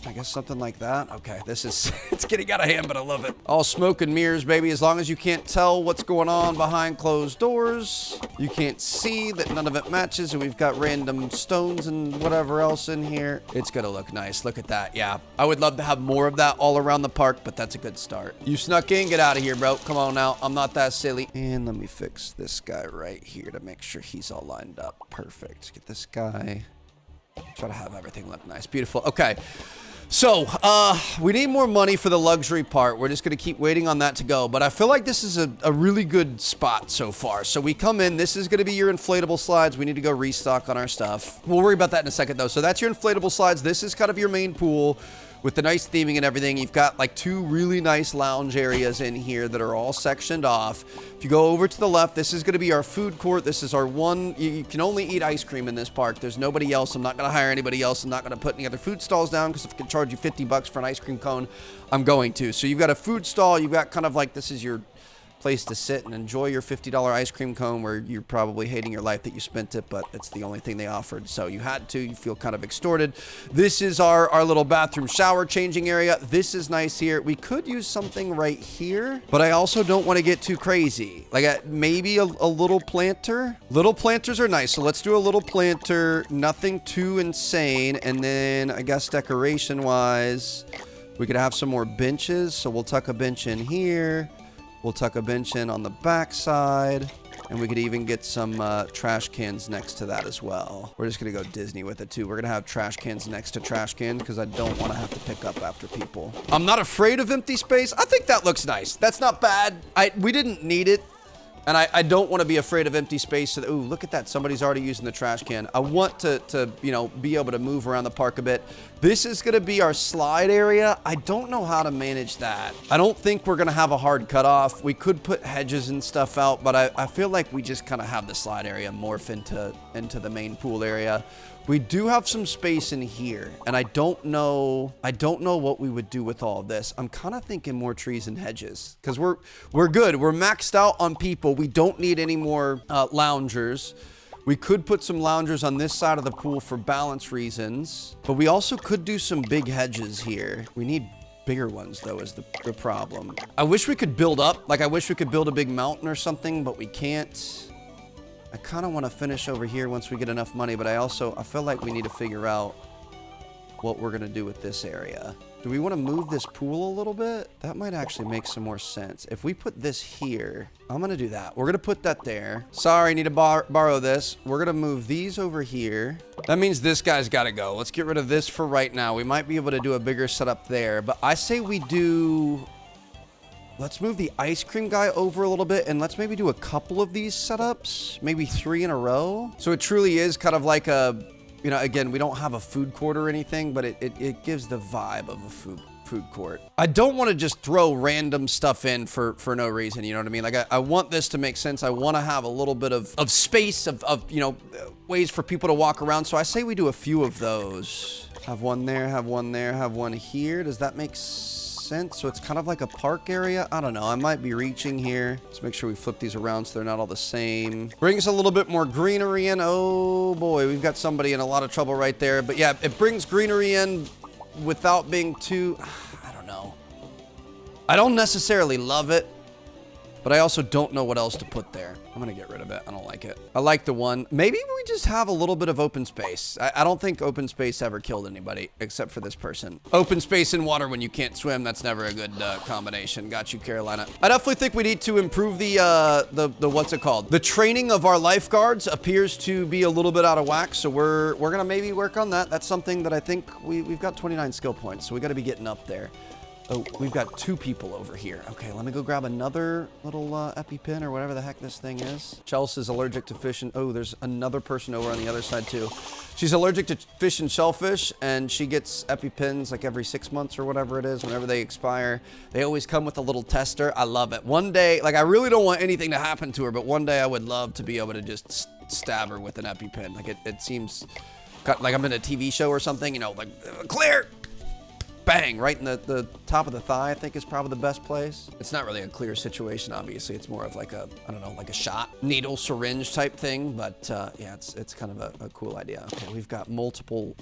I guess something like that. Okay, this is, it's getting out of hand, but I love it. All smoke and mirrors, baby. As long as you can't tell what's going on behind closed doors, you can't see that none of it matches, and we've got random stones and whatever else in here. It's gonna look nice. Look at that. Yeah, I would love to have more of that all around the park, but that's a good start. You snuck in, get out of here, bro. Come on now. I'm not that silly. And let me fix this guy right here to make sure he's all lined up. Perfect. Get this guy. Try to have everything look nice. Beautiful. Okay. So, we need more money for the luxury part. We're just going to keep waiting on that to go. But I feel like this is a really good spot so far. So we come in. This is going to be your inflatable slides. We need to go restock on our stuff. We'll worry about that in a second, though. So that's your inflatable slides. This is kind of your main pool with the nice theming and everything. You've got like 2 really nice lounge areas in here that are all sectioned off. If you go over to the left, this is going to be our food court. This is our one, you can only eat ice cream in this park. There's nobody else. I'm not going to hire anybody else. I'm not going to put any other food stalls down, because if I can charge you 50 bucks for an ice cream cone, I'm going to. So you've got a food stall. You've got kind of like, this is your place to sit and enjoy your $50 ice cream cone, where you're probably hating your life that you spent it, but it's the only thing they offered, so you had to. You feel kind of extorted. This is our little bathroom shower changing area. This is nice here. We could use something right here, but I also don't want to get too crazy. Like maybe a little planter. Little planters are nice, so let's do a little planter. Nothing too insane. And then I guess decoration wise, we could have some more benches, so we'll tuck a bench in here. We'll tuck a bench in on the back side, and we could even get some trash cans next to that as well. We're just going to go Disney with it, too. We're going to have trash cans next to trash cans, because I don't want to have to pick up after people. I'm not afraid of empty space. I think that looks nice. That's not bad. We didn't need it, and I don't want to be afraid of empty space. So ooh, look at that. Somebody's already using the trash can. I want to you know, be able to move around the park a bit. This is going to be our slide area. I don't know how to manage that. I don't think we're going to have a hard cutoff. We could put hedges and stuff out, but I feel like we just kind of have the slide area morph into the main pool area. We do have some space in here, and I don't know what we would do with all of this. I'm kind of thinking more trees and hedges, because we're good. We're maxed out on people. We don't need any more loungers. We could put some loungers on this side of the pool for balance reasons, but we also could do some big hedges here. We need bigger ones, though, is the problem. I wish we could build up. Like, I wish we could build a big mountain or something, but we can't. I kind of want to finish over here once we get enough money, but I feel like we need to figure out what we're going to do with this area. Do we want to move this pool a little bit? That might actually make some more sense. If we put this here, I'm going to do that. We're going to put that there. Sorry, I need to borrow this. We're going to move these over here. That means this guy's got to go. Let's get rid of this for right now. We might be able to do a bigger setup there, but I say we do... Let's move the ice cream guy over a little bit, and let's maybe do a couple of these setups, maybe 3 in a row. So it truly is kind of like a, you know, again, we don't have a food court or anything, but it gives the vibe of a food court. I don't want to just throw random stuff in for no reason, you know what I mean? Like, I want this to make sense. I want to have a little bit of space, of you know, ways for people to walk around. So I say we do a few of those. Have one there, have one there, have one here. Does that make sense? So it's kind of like a park area. I don't know. I might be reaching here. Let's make sure we flip these around so they're not all the same. Brings a little bit more greenery in. Oh boy, we've got somebody in a lot of trouble right there. But yeah, it brings greenery in without being too, I don't know. I don't necessarily love it, but I also don't know what else to put there. I'm going to get rid of it. I don't like it. I like the one. Maybe we just have a little bit of open space. I don't think open space ever killed anybody except for this person. Open space in water when you can't swim. That's never a good combination. Got you, Carolina. I definitely think we need to improve the what's it called? The training of our lifeguards appears to be a little bit out of whack. So we're going to maybe work on that. That's something that I think we've got 29 skill points. So we got to be getting up there. Oh, we've got 2 people over here. Okay, let me go grab another little EpiPen or whatever the heck this thing is. Chelsea's allergic to fish and... Oh, there's another person over on the other side, too. She's allergic to fish and shellfish, and she gets EpiPens like every 6 months or whatever it is, whenever they expire. They always come with a little tester. I love it. One day, like, I really don't want anything to happen to her, but one day I would love to be able to just stab her with an EpiPen. Like it seems like I'm in a TV show or something, you know, like clear. Bang, right in the top of the thigh, I think is probably the best place. It's not really a clear situation, obviously. It's more of like a, I don't know, like a shot, needle, syringe type thing. But yeah, it's kind of a cool idea. Okay, we've got multiple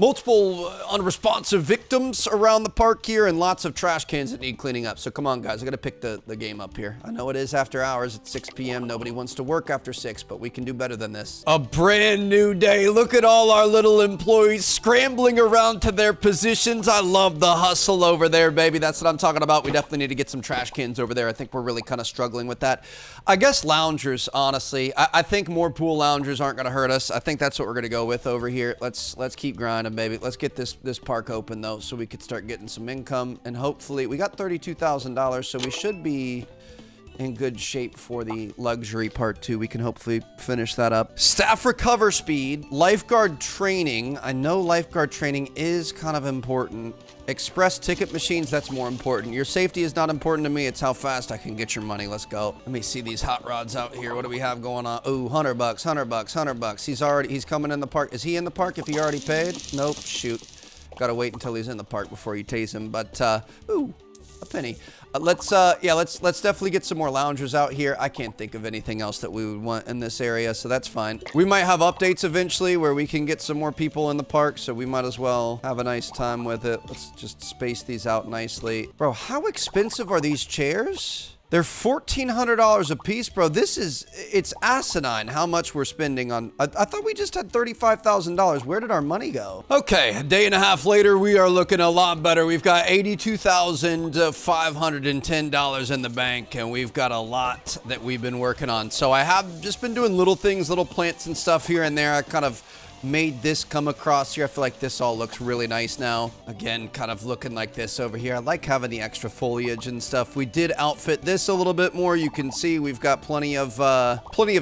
unresponsive victims around the park here and lots of trash cans that need cleaning up. So come on, guys, I gotta pick the game up here. I know it is after hours, it's 6 p.m. Nobody wants to work after 6, but we can do better than this. A brand new day. Look at all our little employees scrambling around to their positions. I love the hustle over there, baby. That's what I'm talking about. We definitely need to get some trash cans over there. I think we're really kind of struggling with that. I guess loungers, honestly. I think more pool loungers aren't going to hurt us. I think that's what we're going to go with over here. Let's keep grinding, baby. Let's get this park open, though, so we could start getting some income. And hopefully, we got $32,000, so we should be in good shape for the luxury part 2. We can hopefully finish that up. Staff recover speed, lifeguard training. I know lifeguard training is kind of important. Express ticket machines, that's more important. Your safety is not important to me. It's how fast I can get your money. Let's go. Let me see these hot rods out here. What do we have going on? Ooh, $100, $100. He's coming in the park. Is he in the park if he already paid? Nope, shoot. Gotta wait until he's in the park before you tase him. But, ooh, a penny. Let's definitely get some more loungers out here. I can't think of anything else that we would want in this area, so that's fine. We might have updates eventually where we can get some more people in the park, so we might as well have a nice time with it. Let's just space these out nicely. Bro, how expensive are these chairs? They're $1,400 a piece, bro. It's asinine how much we're spending on. I thought we just had $35,000. Where did our money go? Okay, a day and a half later, we are looking a lot better. We've got $82,510 in the bank, and we've got a lot that we've been working on. So I have just been doing little things, little plants and stuff here and there. I kind of made this come across here. I feel like this all looks really nice now. Again, kind of looking like this over here. I like having the extra foliage and stuff. We did outfit this a little bit more. You can see we've got plenty of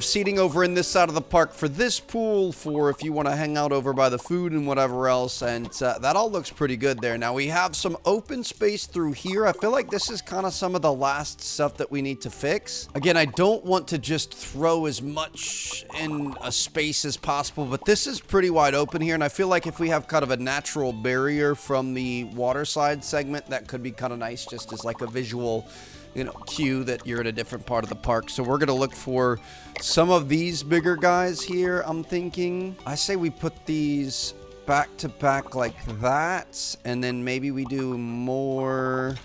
seating over in this side of the park for this pool, for if you want to hang out over by the food and whatever else. And that all looks pretty good there. Now we have some open space through here. I feel like this is kind of some of the last stuff that we need to fix. Again, I don't want to just throw as much in a space as possible, but this is pretty wide open here, and I feel like if we have kind of a natural barrier from the water slide segment, that could be kind of nice, just as like a visual, you know, cue that you're in a different part of the park. So we're gonna look for some of these bigger guys here. I'm thinking, I say we put these back to back like that, and then maybe we do more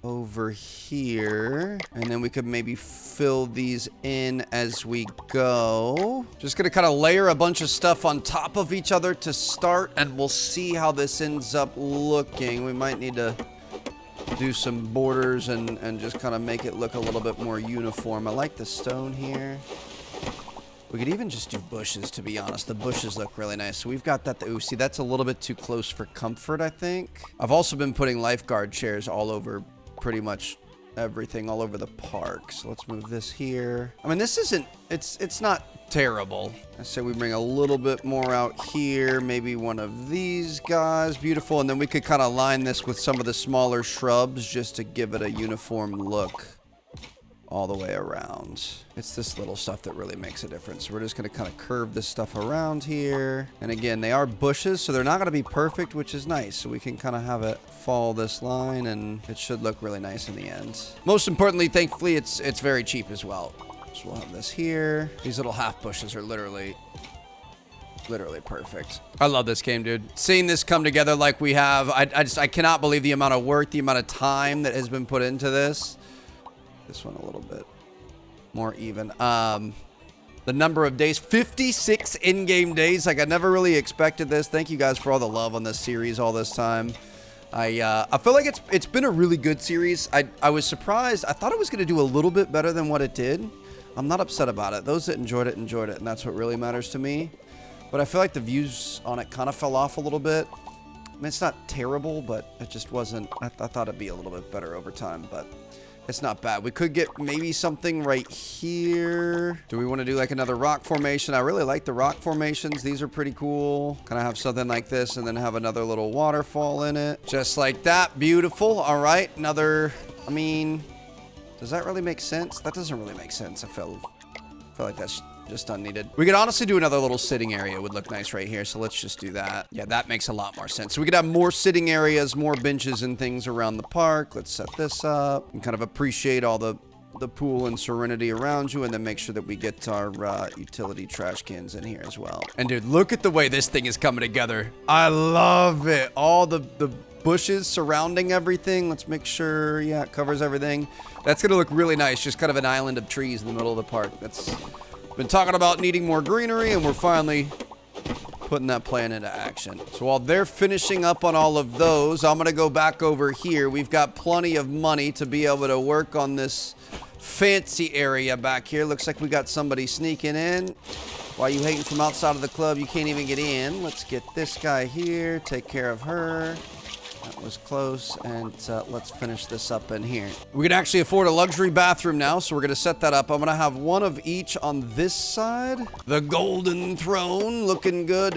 over here, and then we could maybe fill these in as we go. Just gonna kind of layer a bunch of stuff on top of each other to start, and we'll see how this ends up looking. We might need to do some borders and just kind of make it look a little bit more uniform. I like the stone here. We could even just do bushes, to be honest. The bushes look really nice. So we've got that. Ooh, see, that's a little bit too close for comfort, I think. I've also been putting lifeguard chairs all over pretty much everything all over the park. So let's move this here. I mean, this isn't, it's not terrible. I say we bring a little bit more out here, maybe one of these guys. Beautiful. And then we could kind of line this with some of the smaller shrubs just to give it a uniform look all the way around. It's this little stuff that really makes a difference. We're just going to kind of curve this stuff around here. And again, they are bushes, so they're not going to be perfect, which is nice. So we can kind of have it follow this line, and it should look really nice in the end. Most importantly, thankfully, it's very cheap as well. So we'll have this here. These little half bushes are literally perfect. I love this game, dude. Seeing this come together like we have, I cannot believe the amount of work, the amount of time that has been put into this. This one a little bit more even. The number of days, 56 in-game days. Like, I never really expected this. Thank you guys for all the love on this series all this time. I feel like it's been a really good series. I was surprised. I thought it was going to do a little bit better than what it did. I'm not upset about it. Those that enjoyed it, and that's what really matters to me. But I feel like the views on it kind of fell off a little bit. I mean, it's not terrible, but it just wasn't. I thought it'd be a little bit better over time, but it's not bad. We could get maybe something right here. Do we want to do like another rock formation? I really like the rock formations. These are pretty cool. Kind of have something like this and then have another little waterfall in it. Just like that. Beautiful. All right. Another, I mean, does that really make sense? That doesn't really make sense. I feel like that's just unneeded. We could honestly do another little sitting area. Would look nice right here. So let's just do that. Yeah, that makes a lot more sense. So we could have more sitting areas, more benches and things around the park. Let's set this up and kind of appreciate all the pool and serenity around you, and then make sure that we get our utility trash cans in here as well. And dude, look at the way this thing is coming together. I love it. All the bushes surrounding everything. Let's make sure, yeah, it covers everything. That's gonna look really nice. Just kind of an island of trees in the middle of the park. That's been talking about needing more greenery, and we're finally putting that plan into action. So while they're finishing up on all of those, I'm gonna go back over here. We've got plenty of money to be able to work on this fancy area back here. Looks like we got somebody sneaking in. While you hating from outside of the club, you can't even get in. Let's get this guy here, take care of her. That was close, and let's finish this up in here. We can actually afford a luxury bathroom now, so we're gonna set that up. I'm gonna have one of each on this side. The golden throne, looking good.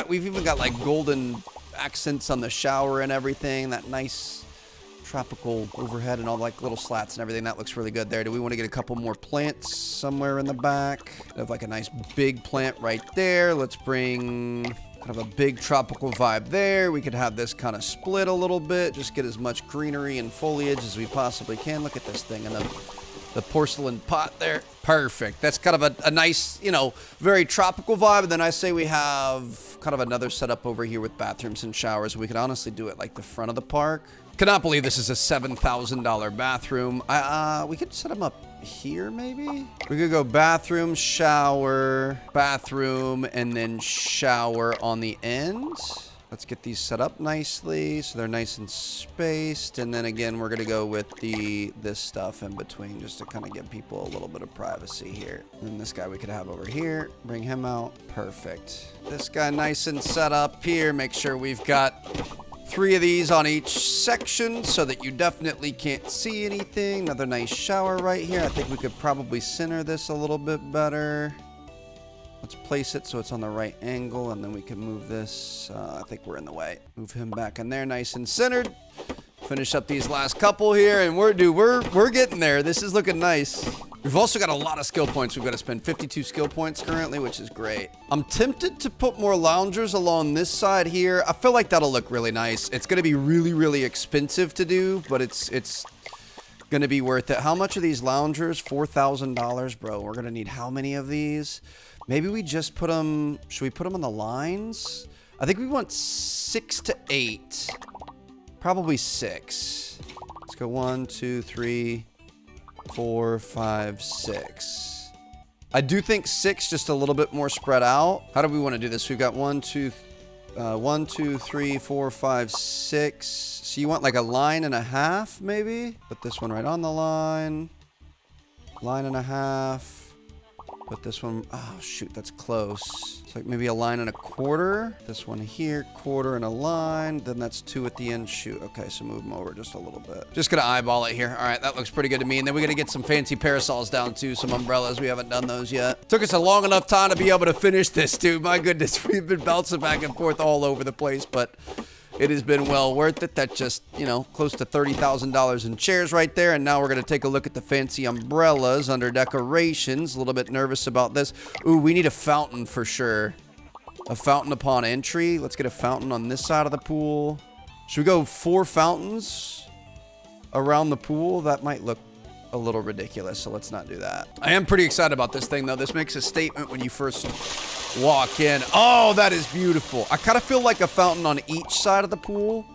We've even got like golden accents on the shower and everything. That nice tropical overhead and all like little slats and everything. That looks really good there. Do we want to get a couple more plants somewhere in the back? I have like a nice big plant right there. Let's bring kind of a big tropical vibe there. We could have this kind of split a little bit. Just get as much greenery and foliage as we possibly can. Look at this thing and the porcelain pot there. Perfect. That's kind of a nice, you know, very tropical vibe. And then I say we have kind of another setup over here with bathrooms and showers. We could honestly do it like the front of the park. Cannot believe this is a $7,000 bathroom. We could set them up here, maybe? We could go bathroom, shower, bathroom, and then shower on the end. Let's get these set up nicely so they're nice and spaced. And then again, we're gonna go with this stuff in between just to kind of give people a little bit of privacy here. And this guy we could have over here. Bring him out. Perfect. This guy nice and set up here. Make sure we've got 3 of these on each section so that you definitely can't see anything. Another nice shower right here. I think we could probably center this a little bit better. Let's place it so it's on the right angle, and then we can move this. I think we're in the way. Move him back in there nice and centered. Finish up these last couple here, and we're getting there. This is looking nice. We've also got a lot of skill points. We've got to spend 52 skill points currently, which is great. I'm tempted to put more loungers along this side here. I feel like that'll look really nice. It's going to be really, really expensive to do, but it's going to be worth it. How much are these loungers? $4,000, bro. We're going to need how many of these? Maybe we just put them... Should we put them on the lines? I think we want 6 to 8. Probably 6. Let's go 1, 2, 3... 4, 5, 6. I do think 6 just a little bit more spread out. How do we want to do this? We've got 1, 2, 3, 4, 5, 6. So you want like a line and a half, maybe? Put this one right on the line. Line and a half. Put this one, oh shoot, that's close. It's like maybe a line and a quarter. This one here, quarter and a line. Then that's 2 at the end, shoot. Okay, so move them over just a little bit. Just gonna eyeball it here. All right, that looks pretty good to me. And then we gotta get some fancy parasols down too, some umbrellas. We haven't done those yet. Took us a long enough time to be able to finish this, dude. My goodness, we've been bouncing back and forth all over the place, but it has been well worth it. That's just, you know, close to $30,000 in chairs right there. And now we're going to take a look at the fancy umbrellas under decorations. A little bit nervous about this. Ooh, we need a fountain for sure. A fountain upon entry. Let's get a fountain on this side of the pool. Should we go 4 fountains around the pool? That might look a little ridiculous, so let's not do that. I am pretty excited about this thing, though. This makes a statement when you first walk in. Oh, that is beautiful. I kind of feel like a fountain on each side of the pool.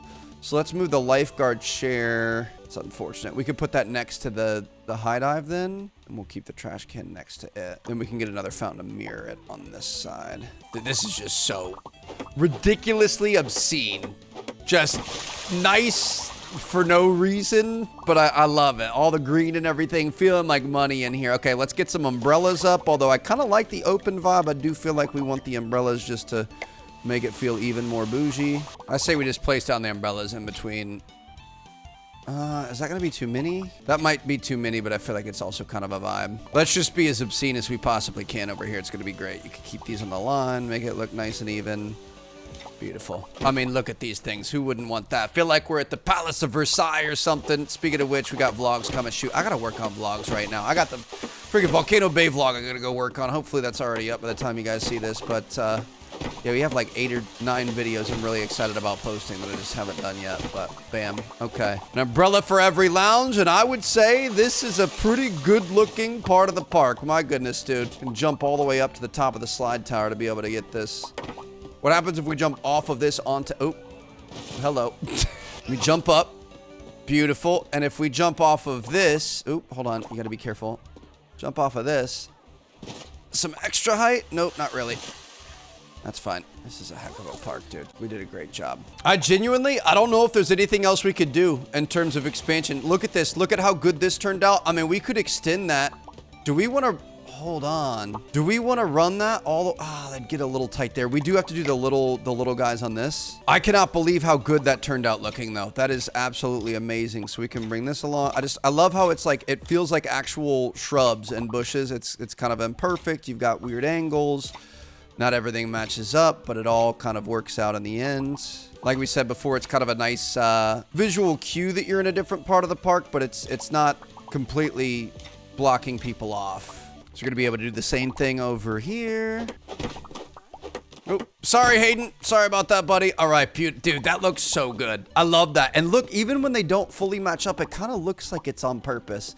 So let's move the lifeguard chair. It's unfortunate. We could put that next to the high dive then, and we'll keep the trash can next to it. Then we can get another fountain to mirror it on this side. This is just so ridiculously obscene. Just nice for no reason, but I love it. All the green and everything, feeling like money in here. Okay, let's get some umbrellas up, although I kind of like the open vibe. I do feel like we want the umbrellas just to make it feel even more bougie. I say we just place down the umbrellas in between. Is that gonna be too many? That might be too many, but I feel like it's also kind of a vibe. Let's just be as obscene as we possibly can over here. It's gonna be great. You can keep these on the line, make it look nice and even. Beautiful. I mean, look at these things. Who wouldn't want that? Feel like we're at the Palace of Versailles or something. Speaking of which, we got vlogs coming. Shoot, I gotta work on vlogs right now. I got the freaking Volcano Bay vlog I gotta go work on. Hopefully that's already up by the time you guys see this. But yeah, we have like 8 or 9 videos I'm really excited about posting that I just haven't done yet. But bam. Okay. An umbrella for every lounge, and I would say this is a pretty good looking part of the park. My goodness, dude. Can jump all the way up to the top of the slide tower to be able to get this. What happens if we jump off of this onto... Oh, hello. We jump up. Beautiful. And if we jump off of this... Oh, hold on. You got to be careful. Jump off of this. Some extra height? Nope, not really. That's fine. This is a heck of a park, dude. We did a great job. I don't know if there's anything else we could do in terms of expansion. Look at this. Look at how good this turned out. I mean, we could extend that. Do we want to... Hold on. Do we want to run that all? That'd get a little tight there. We do have to do the little guys on this. I cannot believe how good that turned out looking though. That is absolutely amazing. So we can bring this along. I love how it's like, it feels like actual shrubs and bushes. It's kind of imperfect. You've got weird angles. Not everything matches up, but it all kind of works out in the end. Like we said before, it's kind of a nice visual cue that you're in a different part of the park, but it's not completely blocking people off. So you're going to be able to do the same thing over here. Oh, sorry, Hayden. Sorry about that, buddy. All right, dude, that looks so good. I love that. And look, even when they don't fully match up, it kind of looks like it's on purpose.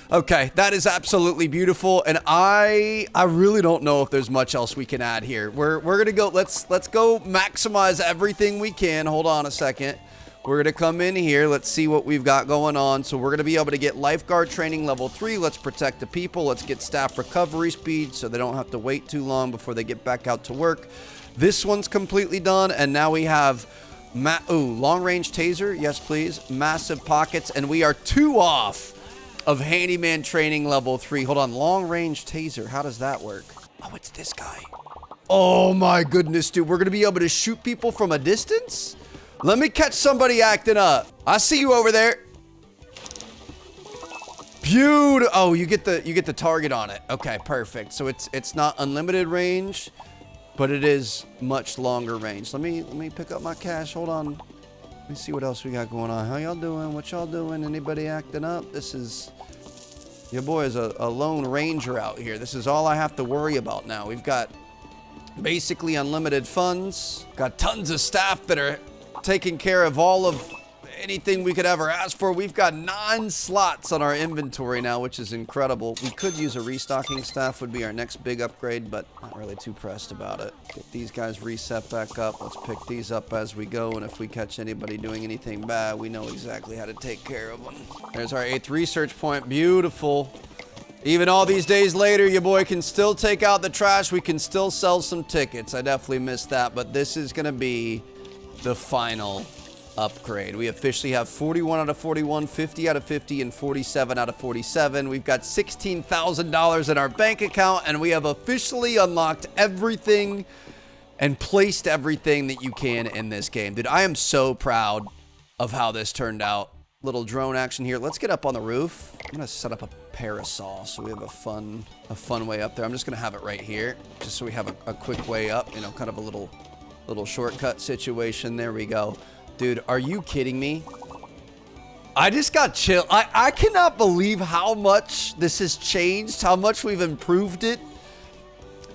Okay, that is absolutely beautiful. And I really don't know if there's much else we can add here. We're going to go, let's go maximize everything we can. Hold on a second. We're going to come in here. Let's see what we've got going on. So we're going to be able to get lifeguard training level 3. Let's protect the people. Let's get staff recovery speed so they don't have to wait too long before they get back out to work. This one's completely done. And now we have, long range taser. Yes, please. Massive pockets. And we are 2 off of handyman training level 3. Hold on. Long range taser. How does that work? Oh, it's this guy. Oh my goodness, dude. We're going to be able to shoot people from a distance? Let me catch somebody acting up. I see you over there. Beautiful. Oh, you get the target on it. Okay, perfect. So it's not unlimited range, but it is much longer range. Let me pick up my cash. Hold on. Let me see what else we got going on. How y'all doing? What y'all doing? Anybody acting up? This is... Your boy is a lone ranger out here. This is all I have to worry about now. We've got basically unlimited funds. Got tons of staff that are taking care of all of anything we could ever ask for. We've got 9 slots on our inventory now, which is incredible. We could use a restocking staff, would be our next big upgrade, but not really too pressed about it. Get these guys reset back up. Let's pick these up as we go, and if we catch anybody doing anything bad, we know exactly how to take care of them. There's our 8th research point. Beautiful. Even all these days later, your boy can still take out the trash. We can still sell some tickets. I definitely missed that, but this is going to be the final upgrade. We officially have 41 out of 41, 50 out of 50, and 47 out of 47. We've got $16,000 in our bank account, and we have officially unlocked everything and placed everything that you can in this game. Dude, I am so proud of how this turned out. Little drone action here. Let's get up on the roof. I'm gonna set up a parasol so we have a fun way up there. I'm just gonna have it right here, just so we have a quick way up, you know, kind of a little shortcut situation. There we go. Dude, are you kidding me? I just got chill. I cannot believe how much this has changed, how much we've improved it.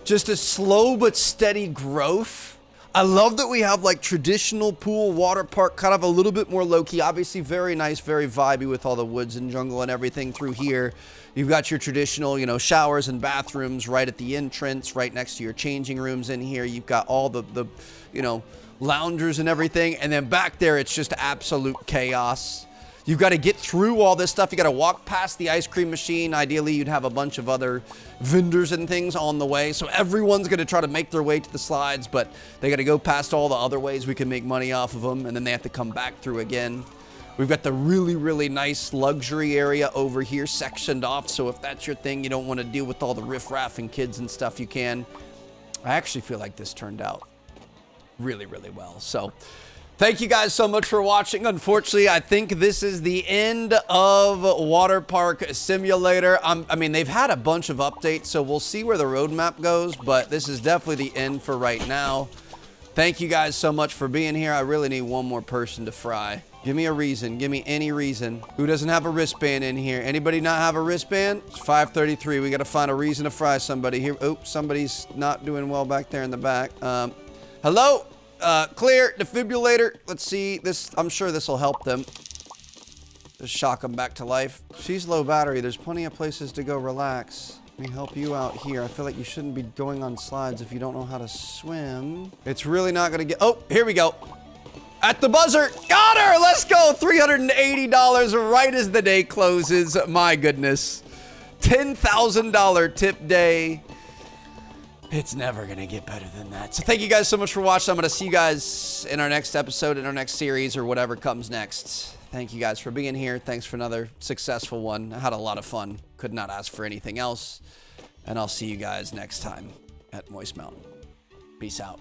Just a slow but steady growth. I love that we have like traditional pool, water park, kind of a little bit more low-key. Obviously very nice, very vibey with all the woods and jungle and everything through here. You've got your traditional, you know, showers and bathrooms right at the entrance, right next to your changing rooms in here. You've got all the you know, loungers and everything. And then back there, it's just absolute chaos. You've got to get through all this stuff. You got to walk past the ice cream machine. Ideally, you'd have a bunch of other vendors and things on the way. So everyone's going to try to make their way to the slides, but they got to go past all the other ways we can make money off of them. And then they have to come back through again. We've got the really, really nice luxury area over here sectioned off. So if that's your thing, you don't want to deal with all the riffraff and kids and stuff, you can. I actually feel like this turned out really, really well. So thank you guys so much for watching. Unfortunately, I think this is the end of Waterpark Simulator. I mean, they've had a bunch of updates, so we'll see where the roadmap goes, but this is definitely the end for right now. Thank you guys so much for being here. I really need one more person to fry. Give me a reason. Give me any reason. Who doesn't have a wristband in here? Anybody not have a wristband? It's 5:33. We got to find a reason to fry somebody here. Oops, somebody's not doing well back there in the back. Hello? Clear. Defibrillator. Let's see. I'm sure this will help them. Just shock them back to life. She's low battery. There's plenty of places to go relax. Let me help you out here. I feel like you shouldn't be going on slides if you don't know how to swim. It's really not going to get... Oh, here we go. At the buzzer. Got her. Let's go. $380 right as the day closes. My goodness. $10,000 tip day. It's never going to get better than that. So thank you guys so much for watching. I'm going to see you guys in our next episode, in our next series, or whatever comes next. Thank you guys for being here. Thanks for another successful one. I had a lot of fun. Could not ask for anything else. And I'll see you guys next time at Moist Mountain. Peace out.